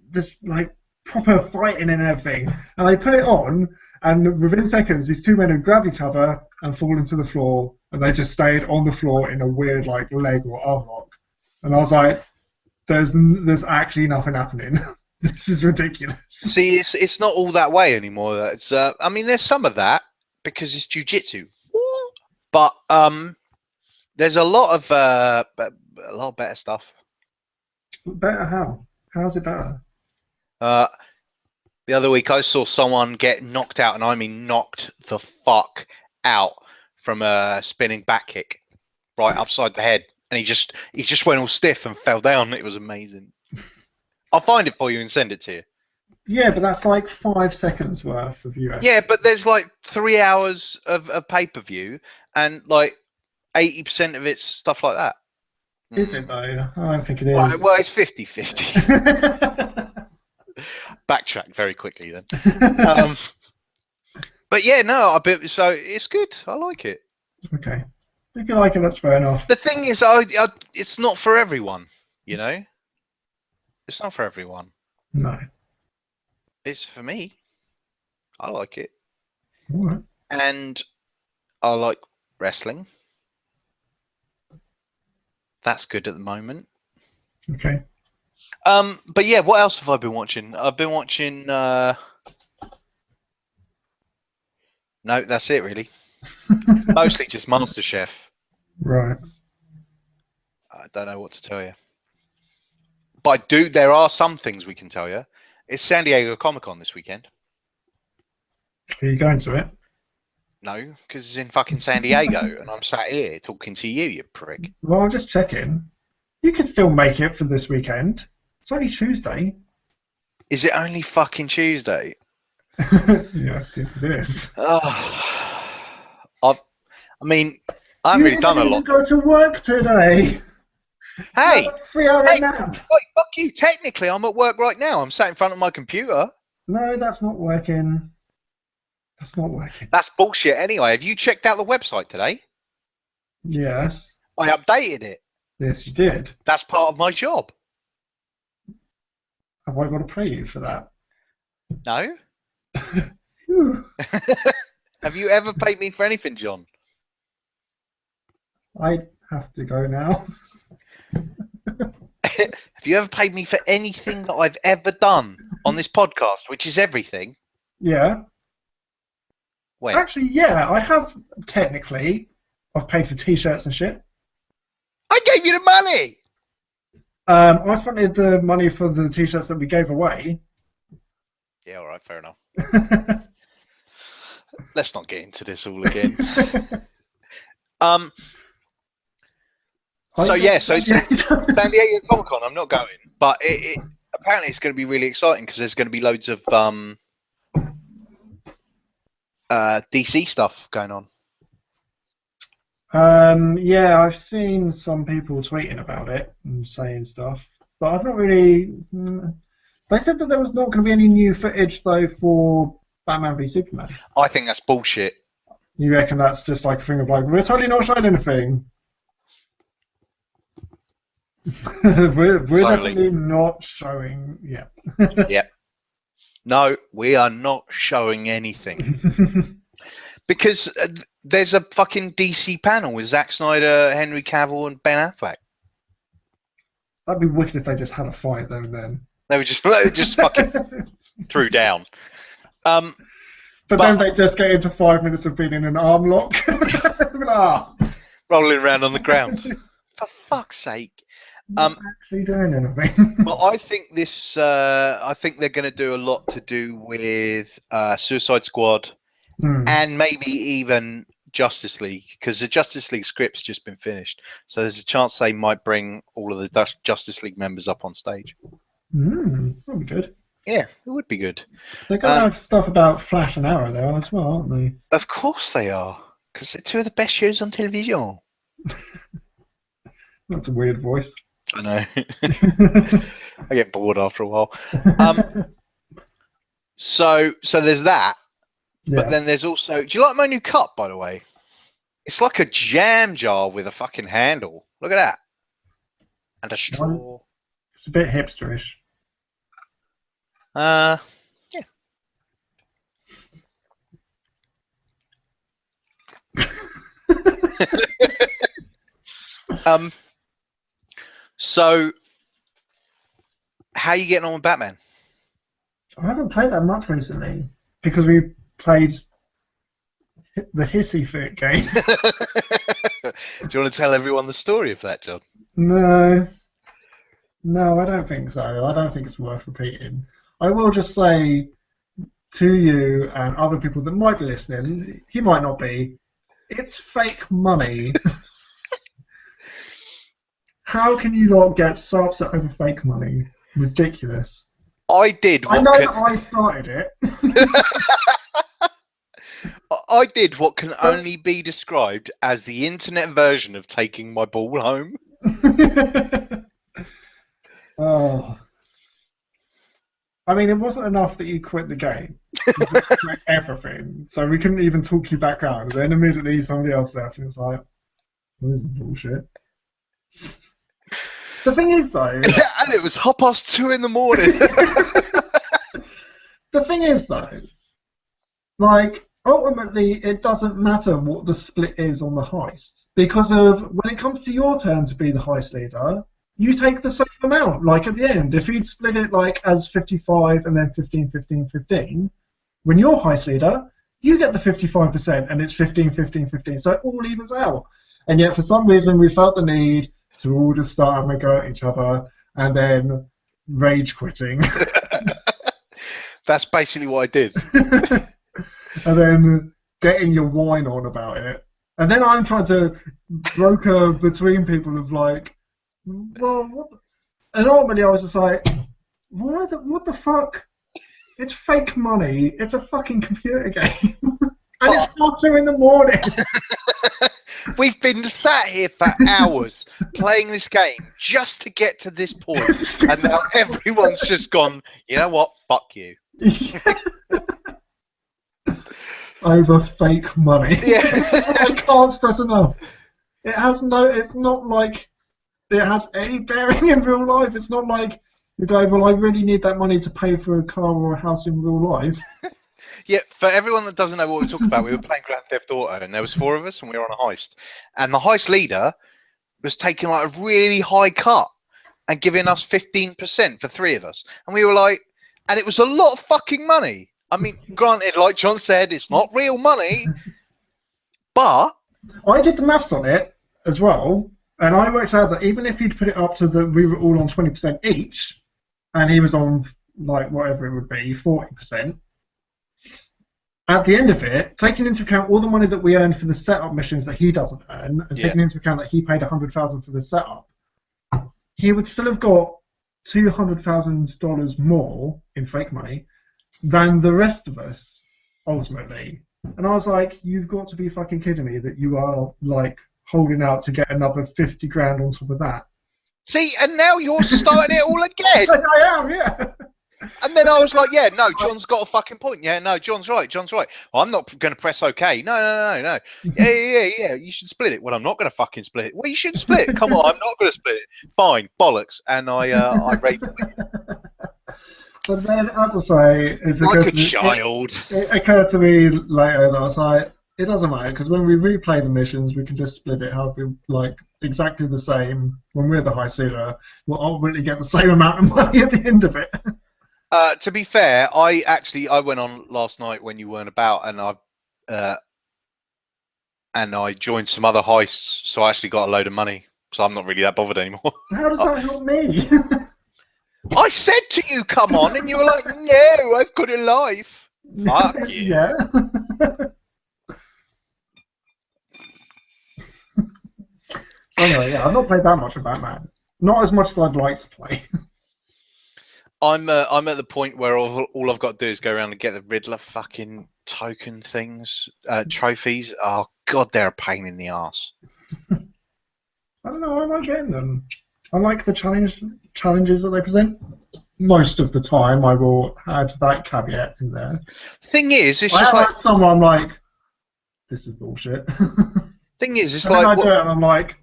[SPEAKER 1] this like proper fighting and everything." And they put it on, and within seconds, these 2 men would grab each other and fall into the floor, and they just stayed on the floor in a weird like leg or arm lock. And I was like, "There's actually nothing happening. This is ridiculous."
[SPEAKER 2] See, it's not all that way anymore. It's I mean, there's some of that because it's jiu-jitsu, but there's a lot of better stuff.
[SPEAKER 1] Better how? How's it better?
[SPEAKER 2] The other week I saw someone get knocked out, and I mean knocked the fuck out from a spinning back kick right upside the head, and he just went all stiff and fell down. It was amazing. I'll find it for you and send it to you.
[SPEAKER 1] Yeah, but that's like 5 seconds worth of UFC.
[SPEAKER 2] Yeah, but there's like 3 hours of pay-per-view, and like 80% of it's stuff like that.
[SPEAKER 1] Is it though? I don't think it is.
[SPEAKER 2] Well, it's 50-50. Backtrack very quickly then. But yeah, no, so it's good. I like it.
[SPEAKER 1] Okay. If you like it, that's fair enough.
[SPEAKER 2] The thing is, it's not for everyone. You know, it's not for everyone.
[SPEAKER 1] No.
[SPEAKER 2] It's for me. I like it,
[SPEAKER 1] All right.
[SPEAKER 2] and I like wrestling. That's good at the moment.
[SPEAKER 1] Okay.
[SPEAKER 2] But yeah, what else have I been watching? I've been watching. No, that's it really. Mostly just MasterChef.
[SPEAKER 1] Right.
[SPEAKER 2] I don't know what to tell you. But there are some things we can tell you. It's San Diego Comic-Con this weekend.
[SPEAKER 1] Are you going to it?
[SPEAKER 2] No, because it's in fucking San Diego, and I'm sat here talking to you, you prick.
[SPEAKER 1] Well, I'm just checking. You can still make it for this weekend. It's only Tuesday.
[SPEAKER 2] Is it only fucking Tuesday?
[SPEAKER 1] Yes, it is.
[SPEAKER 2] Oh, I mean, I haven't really done a lot.
[SPEAKER 1] You didn't even go to work today.
[SPEAKER 2] Hey,
[SPEAKER 1] a 3-hour nap.
[SPEAKER 2] Wait, fuck you. Technically, I'm at work right now. I'm sat in front of my computer.
[SPEAKER 1] No, that's not working. That's not working.
[SPEAKER 2] That's bullshit anyway. Have you checked out the website today?
[SPEAKER 1] Yes.
[SPEAKER 2] I updated it.
[SPEAKER 1] Yes, you did.
[SPEAKER 2] That's part of my job.
[SPEAKER 1] Have I got to pay you for that?
[SPEAKER 2] No.
[SPEAKER 1] Whew.
[SPEAKER 2] Have you ever paid me for anything, John?
[SPEAKER 1] I have to go now.
[SPEAKER 2] Have you ever paid me for anything that I've ever done on this podcast, which is everything?
[SPEAKER 1] Yeah.
[SPEAKER 2] When?
[SPEAKER 1] Actually, yeah, I have technically. I've paid for T-shirts and shit.
[SPEAKER 2] I gave you the money!
[SPEAKER 1] I fronted the money for the T-shirts that we gave away.
[SPEAKER 2] Yeah, all right, fair enough. Let's not get into this all again. So San Diego Comic-Con, I'm not going, but it apparently it's going to be really exciting because there's going to be loads of DC stuff going on.
[SPEAKER 1] Yeah, I've seen some people tweeting about it and saying stuff, but I've not really. They said that there was not going to be any new footage though for Batman v Superman.
[SPEAKER 2] I think that's bullshit.
[SPEAKER 1] You reckon that's just like a thing of like, we're totally not showing anything. we're
[SPEAKER 2] Totally.
[SPEAKER 1] definitely not showing. Yeah.
[SPEAKER 2] Yep. No, we are not showing anything. Because there's a fucking DC panel with Zack Snyder, Henry Cavill, and Ben Affleck.
[SPEAKER 1] That'd be wicked if they just had a fight there and then.
[SPEAKER 2] They were just fucking threw down.
[SPEAKER 1] But then they just get into 5 minutes of being in an arm lock.
[SPEAKER 2] Rolling around on the ground. For fuck's sake.
[SPEAKER 1] Not actually doing anything.
[SPEAKER 2] Well, I think this. I think they're going to do a lot to do with Suicide Squad, and maybe even Justice League, because the Justice League script's just been finished. So there's a chance they might bring all of the Justice League members up on stage.
[SPEAKER 1] That'd be good.
[SPEAKER 2] Yeah, it would be good.
[SPEAKER 1] They're going to have stuff about Flash and Arrow there as well, aren't they?
[SPEAKER 2] Of course they are, because they're two of the best shows on television.
[SPEAKER 1] That's a weird voice.
[SPEAKER 2] I know. I get bored after a while. So there's that.
[SPEAKER 1] Yeah.
[SPEAKER 2] But then there's also... Do you like my new cup, by the way? It's like a jam jar with a fucking handle. Look at that. And a straw.
[SPEAKER 1] It's a bit hipsterish.
[SPEAKER 2] Yeah. So, how are you getting on with Batman?
[SPEAKER 1] I haven't played that much recently because we played the Hissy Fit game.
[SPEAKER 2] Do you want to tell everyone the story of that, John?
[SPEAKER 1] No, I don't think so. I don't think it's worth repeating. I will just say to you and other people that might be listening, he might not be, it's fake money. How can you not get so upset over fake money? Ridiculous.
[SPEAKER 2] I did.
[SPEAKER 1] I know that I started it.
[SPEAKER 2] I did what can only be described as the internet version of taking my ball home.
[SPEAKER 1] Oh. I mean, it wasn't enough that you quit the game. You just quit everything. So we couldn't even talk you back out. And then immediately somebody else left and it's like, this is bullshit. The thing is, though...
[SPEAKER 2] And it was 2:30 in the morning.
[SPEAKER 1] The thing is, though, like, ultimately, it doesn't matter what the split is on the heist. Because of when it comes to your turn to be the heist leader, you take the same amount. Like, at the end, if you'd split it, like, as 55 and then 15, 15, 15, when you're heist leader, you get the 55% and it's 15, 15, 15. So it all evens out. And yet, for some reason, we felt the need to all just start having a go at each other and then rage quitting.
[SPEAKER 2] That's basically what I did.
[SPEAKER 1] And then getting your wine on about it. And then I'm trying to broker between people of like, well, what the... And ultimately I was just like, what the fuck? It's fake money. It's a fucking computer game. And it's 2 in the morning.
[SPEAKER 2] We've been sat here for hours playing this game just to get to this point. And now everyone's just gone, you know what? Fuck you.
[SPEAKER 1] Over fake money.
[SPEAKER 2] Yeah.
[SPEAKER 1] I can't stress enough. It has no. It's not like it has any bearing in real life. It's not like you go, well, I really need that money to pay for a car or a house in real life.
[SPEAKER 2] Yeah, for everyone that doesn't know what we're talking about, we were playing Grand Theft Auto, and there was 4 of us, and we were on a heist. And the heist leader was taking like a really high cut and giving us 15% for 3 of us. And we were like, and it was a lot of fucking money. I mean, granted, like John said, it's not real money, but...
[SPEAKER 1] I did the maths on it as well, and I worked out that even if you'd put it up to we were all on 20% each, and he was on, like, whatever it would be, 40%, at the end of it, taking into account all the money that we earned for the setup missions that he doesn't earn, and taking into account that he paid $100,000 for the setup, he would still have got $200,000 more in fake money than the rest of us, ultimately. And I was like, you've got to be fucking kidding me that you are, like, holding out to get another 50 grand on top of that.
[SPEAKER 2] See, and now you're starting it all again.
[SPEAKER 1] I am, yeah.
[SPEAKER 2] And then I was like, yeah, no, John's got a fucking point. Yeah, no, John's right. Well, I'm not going to press OK. No. Yeah. You should split it. Well, I'm not going to fucking split it. Well, you should split it. Come on, I'm not going to split it. Fine, bollocks. And I raped it.
[SPEAKER 1] But then, as I say,
[SPEAKER 2] like a child.
[SPEAKER 1] It occurred to me later that I was like, it doesn't matter, because when we replay the missions, we can just split it however, like, exactly the same. When we're the heist leader, we'll ultimately get the same amount of money at the end of it.
[SPEAKER 2] To be fair, I went on last night when you weren't about, and I joined some other heists, so I actually got a load of money. So I'm not really that bothered anymore.
[SPEAKER 1] How does that help me?
[SPEAKER 2] I said to you, come on, and you were like, no, I've got a life. Fuck you.
[SPEAKER 1] Yeah. So anyway, yeah, I've not played that much of Batman. Not as much as I'd like to play.
[SPEAKER 2] I'm at the point where all I've got to do is go around and get the Riddler fucking token things, trophies. Oh god, they're a pain in the arse.
[SPEAKER 1] I don't know. I like getting them. I like the challenges that they present. Most of the time, I will add that caveat in there.
[SPEAKER 2] Thing is, it's just like
[SPEAKER 1] someone I'm like, this is bullshit.
[SPEAKER 2] Thing is, it's
[SPEAKER 1] and
[SPEAKER 2] like
[SPEAKER 1] then I do it and I'm like,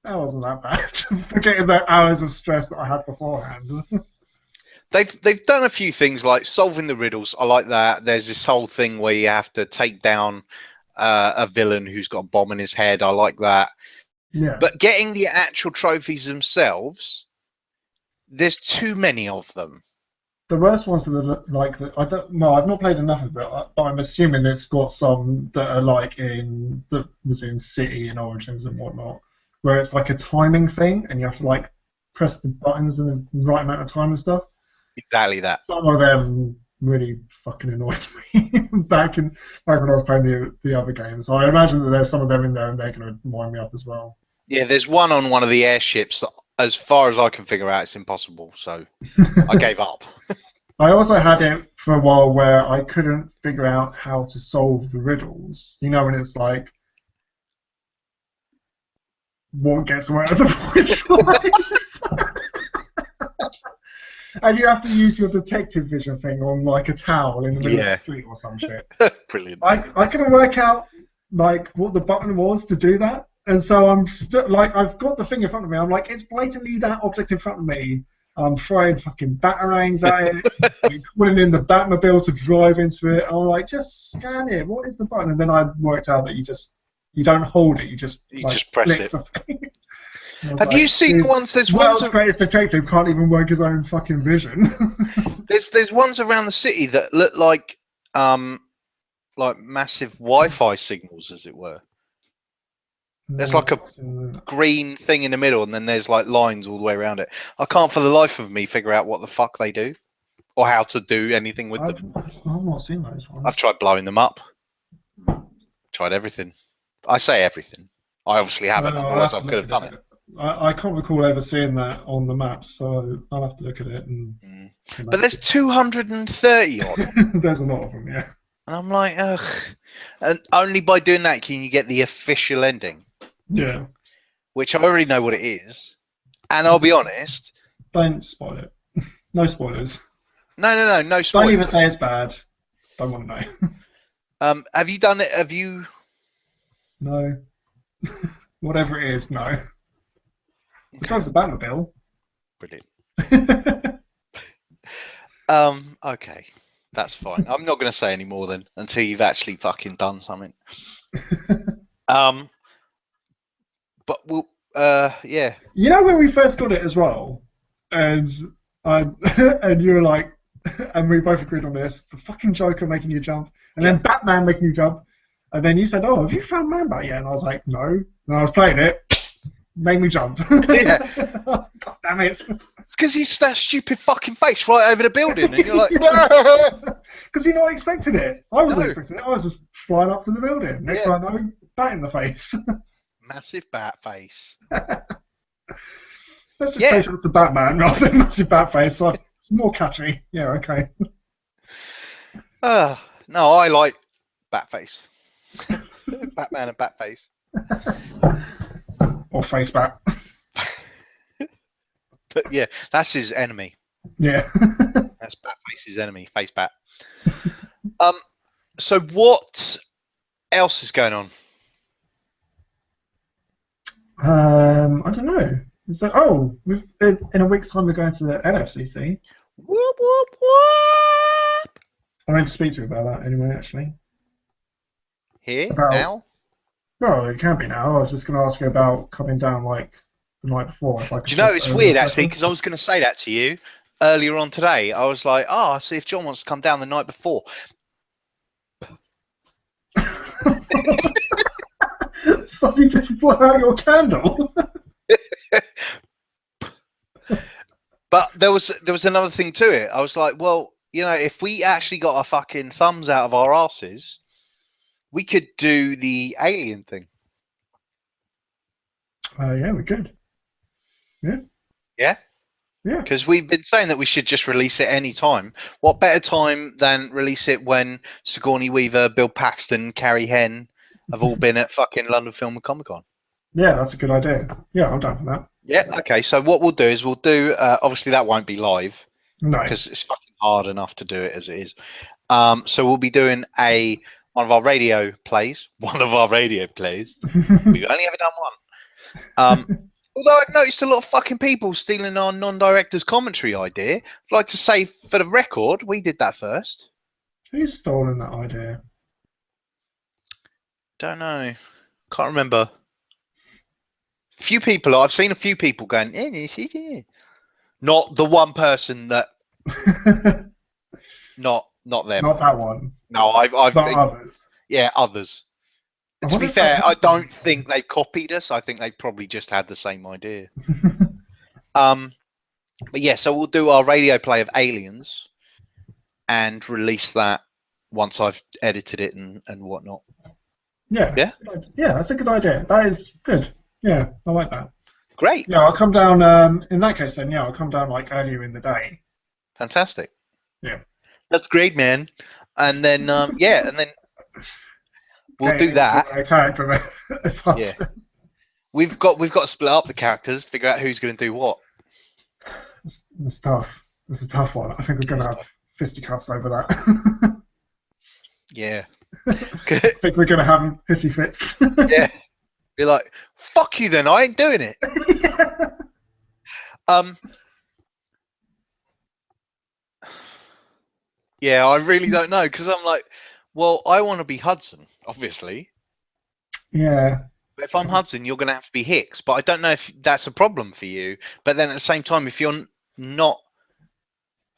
[SPEAKER 1] that wasn't that bad. Forgetting the hours of stress that I had beforehand.
[SPEAKER 2] They've done a few things like solving the riddles. I like that. There's this whole thing where you have to take down a villain who's got a bomb in his head. I like that.
[SPEAKER 1] Yeah.
[SPEAKER 2] But getting the actual trophies themselves, there's too many of them.
[SPEAKER 1] The worst ones that are like that. I've not played enough of it, but I'm assuming it's got some that are like that was in City and Origins and whatnot, where it's like a timing thing and you have to like press the buttons in the right amount of time and stuff.
[SPEAKER 2] Exactly that.
[SPEAKER 1] Some of them really fucking annoyed me back when I was playing the other games. So I imagine that there's some of them in there and they're going to wind me up as well.
[SPEAKER 2] Yeah, there's one on one of the airships that, as far as I can figure out, it's impossible. So I gave up.
[SPEAKER 1] I also had it for a while where I couldn't figure out how to solve the riddles. You know, when it's like, what gets where the which lines? And you have to use your detective vision thing on like a towel in the middle of the street or some shit.
[SPEAKER 2] Brilliant.
[SPEAKER 1] I couldn't work out like what the button was to do that. And so I'm still like, I've got the thing in front of me. I'm like, it's blatantly that object in front of me. I'm throwing fucking batarangs at it. I'm putting in the Batmobile to drive into it. I'm like, just scan it. What is the button? And then I worked out that you don't hold it. You just
[SPEAKER 2] press
[SPEAKER 1] flick
[SPEAKER 2] it.
[SPEAKER 1] Have
[SPEAKER 2] you seen the ones? There's
[SPEAKER 1] world's
[SPEAKER 2] ones.
[SPEAKER 1] greatest detective can't even work his own fucking vision.
[SPEAKER 2] There's ones around the city that look like massive Wi-Fi signals, as it were. There's like a green thing in the middle, and then there's like lines all the way around it. I can't for the life of me figure out what the fuck they do, or how to do anything with them.
[SPEAKER 1] I've not seen those ones.
[SPEAKER 2] I've tried blowing them up. Tried everything. I say everything. I obviously haven't, otherwise I could have done it.
[SPEAKER 1] I can't recall ever seeing that on the map, so I'll have to look at it.
[SPEAKER 2] But there's 230 odd.
[SPEAKER 1] There's a lot of them, yeah.
[SPEAKER 2] And I'm like, ugh. And only by doing that can you get the official ending.
[SPEAKER 1] Yeah.
[SPEAKER 2] Which I already know what it is. And I'll be honest.
[SPEAKER 1] Don't spoil it. No spoilers.
[SPEAKER 2] No spoilers.
[SPEAKER 1] Don't even say it's bad. Don't want to
[SPEAKER 2] know. Have you done it? Have you?
[SPEAKER 1] No. Whatever it is, no. I drove the Batmobile.
[SPEAKER 2] Brilliant. Okay. That's fine. I'm not going to say any more then until you've actually fucking done something. But we'll, yeah.
[SPEAKER 1] You know when we first got it as well, and and you were like, and we both agreed on this, the fucking Joker making you jump, and then Batman making you jump, and then you said, "Oh, have you found Man-Bat yet?" And I was like, "No." And I was playing it, made me jump.
[SPEAKER 2] Yeah.
[SPEAKER 1] God damn it.
[SPEAKER 2] It's because he's that stupid fucking face right over the building, and you're like,
[SPEAKER 1] because you're not expecting it. I wasn't expecting it. I was just flying up to the building. Next time I know, bat in the face.
[SPEAKER 2] Massive bat face.
[SPEAKER 1] Let's just face it to Batman rather than massive bat face. So it's more catchy. Yeah, okay.
[SPEAKER 2] No, I like bat face. Batman and bat face.
[SPEAKER 1] Or face bat.
[SPEAKER 2] But yeah, that's his enemy.
[SPEAKER 1] Yeah.
[SPEAKER 2] That's Batface's enemy, face bat. So what else is going on?
[SPEAKER 1] I don't know. It's like, in a week's time we're going to the LFCC.
[SPEAKER 2] Whoop, whoop, whoop.
[SPEAKER 1] I meant to speak to you about that anyway, actually.
[SPEAKER 2] Here? Now?
[SPEAKER 1] Well, it can be now. I was just going to ask you about coming down like the night before. If I could.
[SPEAKER 2] Do you know, it's weird actually, because I was going to say that to you earlier on today. I was like, I'll see if John wants to come down the night before.
[SPEAKER 1] So you just blow out your candle.
[SPEAKER 2] But there was another thing to it. I was like, well, you know, if we actually got our fucking thumbs out of our asses, we could do the alien thing.
[SPEAKER 1] Yeah, we could. Yeah.
[SPEAKER 2] Yeah?
[SPEAKER 1] Yeah.
[SPEAKER 2] Because we've been saying that we should just release it any time. What better time than release it when Sigourney Weaver, Bill Paxton, Carrie Henn have all been at fucking London Film and Comic Con?
[SPEAKER 1] Yeah, that's a good idea. Yeah, I'm down for that.
[SPEAKER 2] Yeah, okay. So what we'll do is obviously that won't be live.
[SPEAKER 1] No.
[SPEAKER 2] Because it's fucking hard enough to do it as it is. So we'll be doing one of our radio plays. One of our radio plays. We've only ever done one. Although I've noticed a lot of fucking people stealing our non-director's commentary idea. I'd like to say, for the record, we did that first.
[SPEAKER 1] Who's stolen that idea?
[SPEAKER 2] Don't know. Can't remember. I've seen a few people going, not the one person that, not them.
[SPEAKER 1] Not that one.
[SPEAKER 2] No, I've
[SPEAKER 1] others.
[SPEAKER 2] Yeah, others. To be fair, I don't think they copied us. I think they probably just had the same idea. But yeah, so we'll do our radio play of Aliens and release that once I've edited it and whatnot.
[SPEAKER 1] Yeah.
[SPEAKER 2] Yeah?
[SPEAKER 1] Yeah, that's a good idea. That is good. Yeah, I like that.
[SPEAKER 2] Great.
[SPEAKER 1] Yeah, I'll come down, in that case then, yeah, I'll come down like earlier in the day.
[SPEAKER 2] Fantastic.
[SPEAKER 1] Yeah.
[SPEAKER 2] That's great, man. And then, yeah, and then we'll do that.
[SPEAKER 1] Character
[SPEAKER 2] yeah. We've got to split up the characters, figure out who's going to do what.
[SPEAKER 1] It's tough. It's a tough one. I think we're going to have fisticuffs over that.
[SPEAKER 2] Yeah.
[SPEAKER 1] I think we're going to have hissy fits.
[SPEAKER 2] Yeah. Be like, fuck you then, I ain't doing it. Yeah, I really don't know, because I'm like, well, I want to be Hudson, obviously.
[SPEAKER 1] Yeah.
[SPEAKER 2] But if I'm Hudson, you're going to have to be Hicks. But I don't know if that's a problem for you. But then at the same time, if you're not...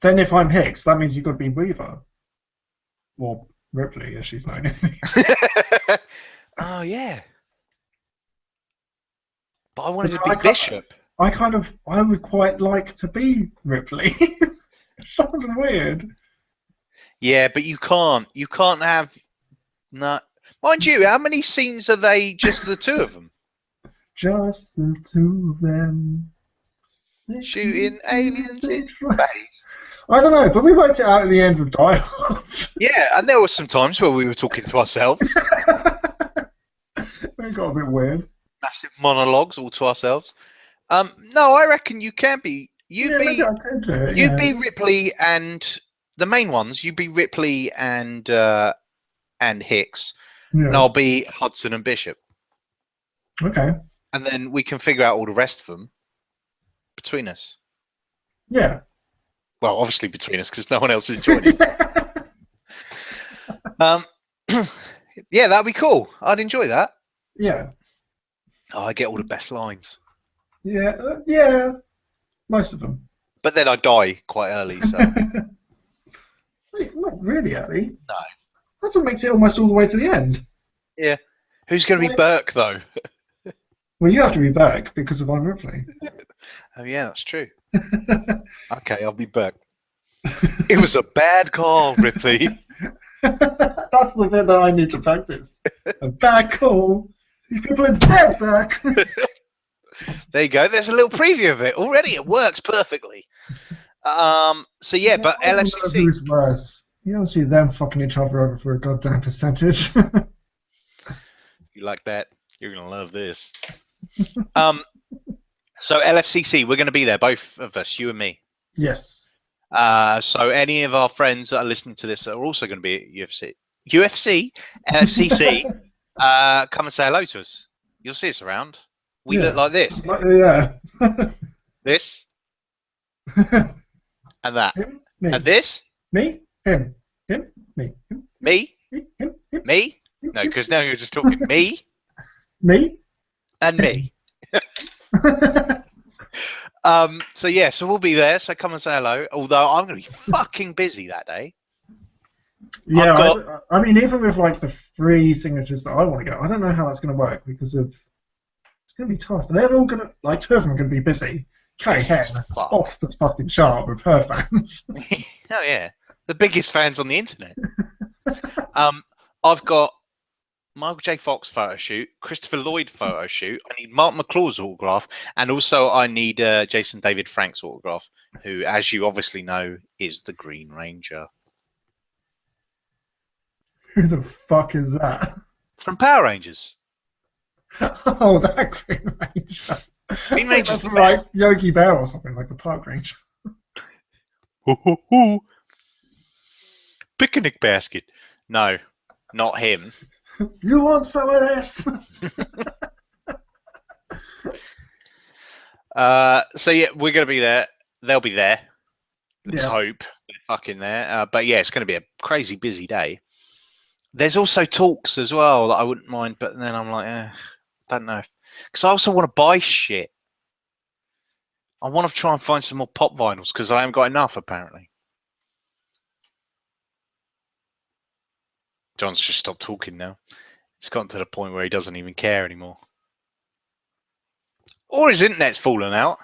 [SPEAKER 1] Then if I'm Hicks, that means you've got to be Weaver. Or Ripley, as she's known.
[SPEAKER 2] Oh, yeah. But I wanted to be Bishop.
[SPEAKER 1] I would quite like to be Ripley. It sounds weird.
[SPEAKER 2] Yeah, but you can't. You can't have... No. Mind you, how many scenes are they just the two of them?
[SPEAKER 1] Just the two of them.
[SPEAKER 2] Shooting aliens in space.
[SPEAKER 1] I don't know, but we worked it out at the end with Die Hard.
[SPEAKER 2] Yeah, and there were some times where we were talking to ourselves.
[SPEAKER 1] It got a bit weird.
[SPEAKER 2] Massive monologues all to ourselves. No, I reckon you can be. You'd be Ripley and the main ones. You'd be Ripley and Hicks. Yeah. And I'll be Hudson and Bishop.
[SPEAKER 1] Okay.
[SPEAKER 2] And then we can figure out all the rest of them between us.
[SPEAKER 1] Yeah.
[SPEAKER 2] Well, obviously between us, because no one else is joining. Yeah, that'd be cool. I'd enjoy that.
[SPEAKER 1] Yeah.
[SPEAKER 2] Oh, I get all the best lines.
[SPEAKER 1] Yeah, yeah, most of them.
[SPEAKER 2] But then I die quite early, so.
[SPEAKER 1] Not really early.
[SPEAKER 2] No.
[SPEAKER 1] That's what makes it almost all the way to the end.
[SPEAKER 2] Yeah. Who's going to be Burke, though?
[SPEAKER 1] Well, you have to be Burke because of I'm Ripley.
[SPEAKER 2] Oh, yeah, that's true. Okay, I'll be Burke. It was a bad call, Ripley.
[SPEAKER 1] That's the bit that I need to practice. A bad call. These people are dead, Burke.
[SPEAKER 2] There you go. There's a little preview of it already. It works perfectly. So yeah, but LFCC.
[SPEAKER 1] Who's worse? You don't see them fucking each other over for a goddamn percentage.
[SPEAKER 2] You like that? You're gonna love this. So LFCC, we're gonna be there, both of us, you and me.
[SPEAKER 1] Yes.
[SPEAKER 2] So any of our friends that are listening to this are also going to be at UFC, LFCC. Come and say hello to us. You'll see us around. We look like this.
[SPEAKER 1] Yeah.
[SPEAKER 2] This. And that.
[SPEAKER 1] Him, me.
[SPEAKER 2] And this.
[SPEAKER 1] Me. Him. Him. Me. Him.
[SPEAKER 2] Me.
[SPEAKER 1] Him. Him.
[SPEAKER 2] Me. No, because now you're just talking me.
[SPEAKER 1] Me.
[SPEAKER 2] And me. So yeah, so we'll be there. So come and say hello. Although I'm going to be fucking busy that day.
[SPEAKER 1] Yeah, I mean, even with like the 3 signatures that I want to get, I don't know how that's going to work because of it's going to be tough. They're all going to 2 of them are going to be busy. Carrie Henn off the fucking chart with her fans.
[SPEAKER 2] Oh yeah, the biggest fans on the internet. I've got Michael J. Fox photo shoot, Christopher Lloyd photo shoot. I need Mark McClaw's autograph, and also I need Jason David Frank's autograph, who, as you obviously know, is the Green Ranger.
[SPEAKER 1] Who the fuck is that?
[SPEAKER 2] From Power Rangers.
[SPEAKER 1] Oh, that Green Ranger.
[SPEAKER 2] Green Ranger's
[SPEAKER 1] from like Yogi Bear or something, like the Park Ranger.
[SPEAKER 2] Picnic basket. No, not him.
[SPEAKER 1] You want some of this?
[SPEAKER 2] So yeah, we're gonna be there. They'll be there. Let's hope they're fucking there. But yeah, it's gonna be a crazy busy day. There's also talks as well that I wouldn't mind, but then I'm like, don't know, because I also want to buy shit. I want to try and find some more pop vinyls because I haven't got enough apparently. John's just stopped talking now. It's gotten to the point where he doesn't even care anymore. Or his internet's fallen out,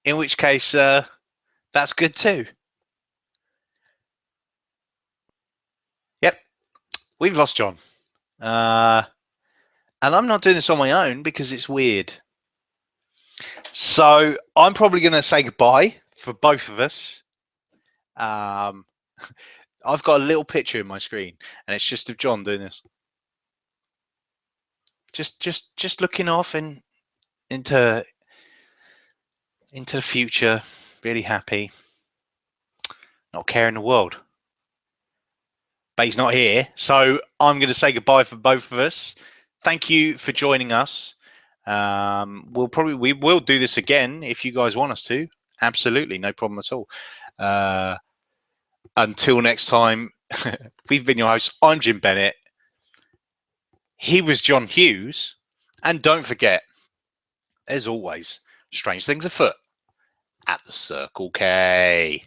[SPEAKER 2] in which case that's good too. Yep, we've lost John. And I'm not doing this on my own because it's weird. So I'm probably going to say goodbye for both of us. I've got a little picture in my screen, and it's just of John doing this. Just looking off and into the future, really happy, not caring the world. But he's not here, so I'm going to say goodbye for both of us. Thank you for joining us. We will do this again if you guys want us to. Absolutely, no problem at all. Until next time, we've been your hosts. I'm Jim Bennett. He was John Hughes. And don't forget, as always, strange things afoot at the Circle K.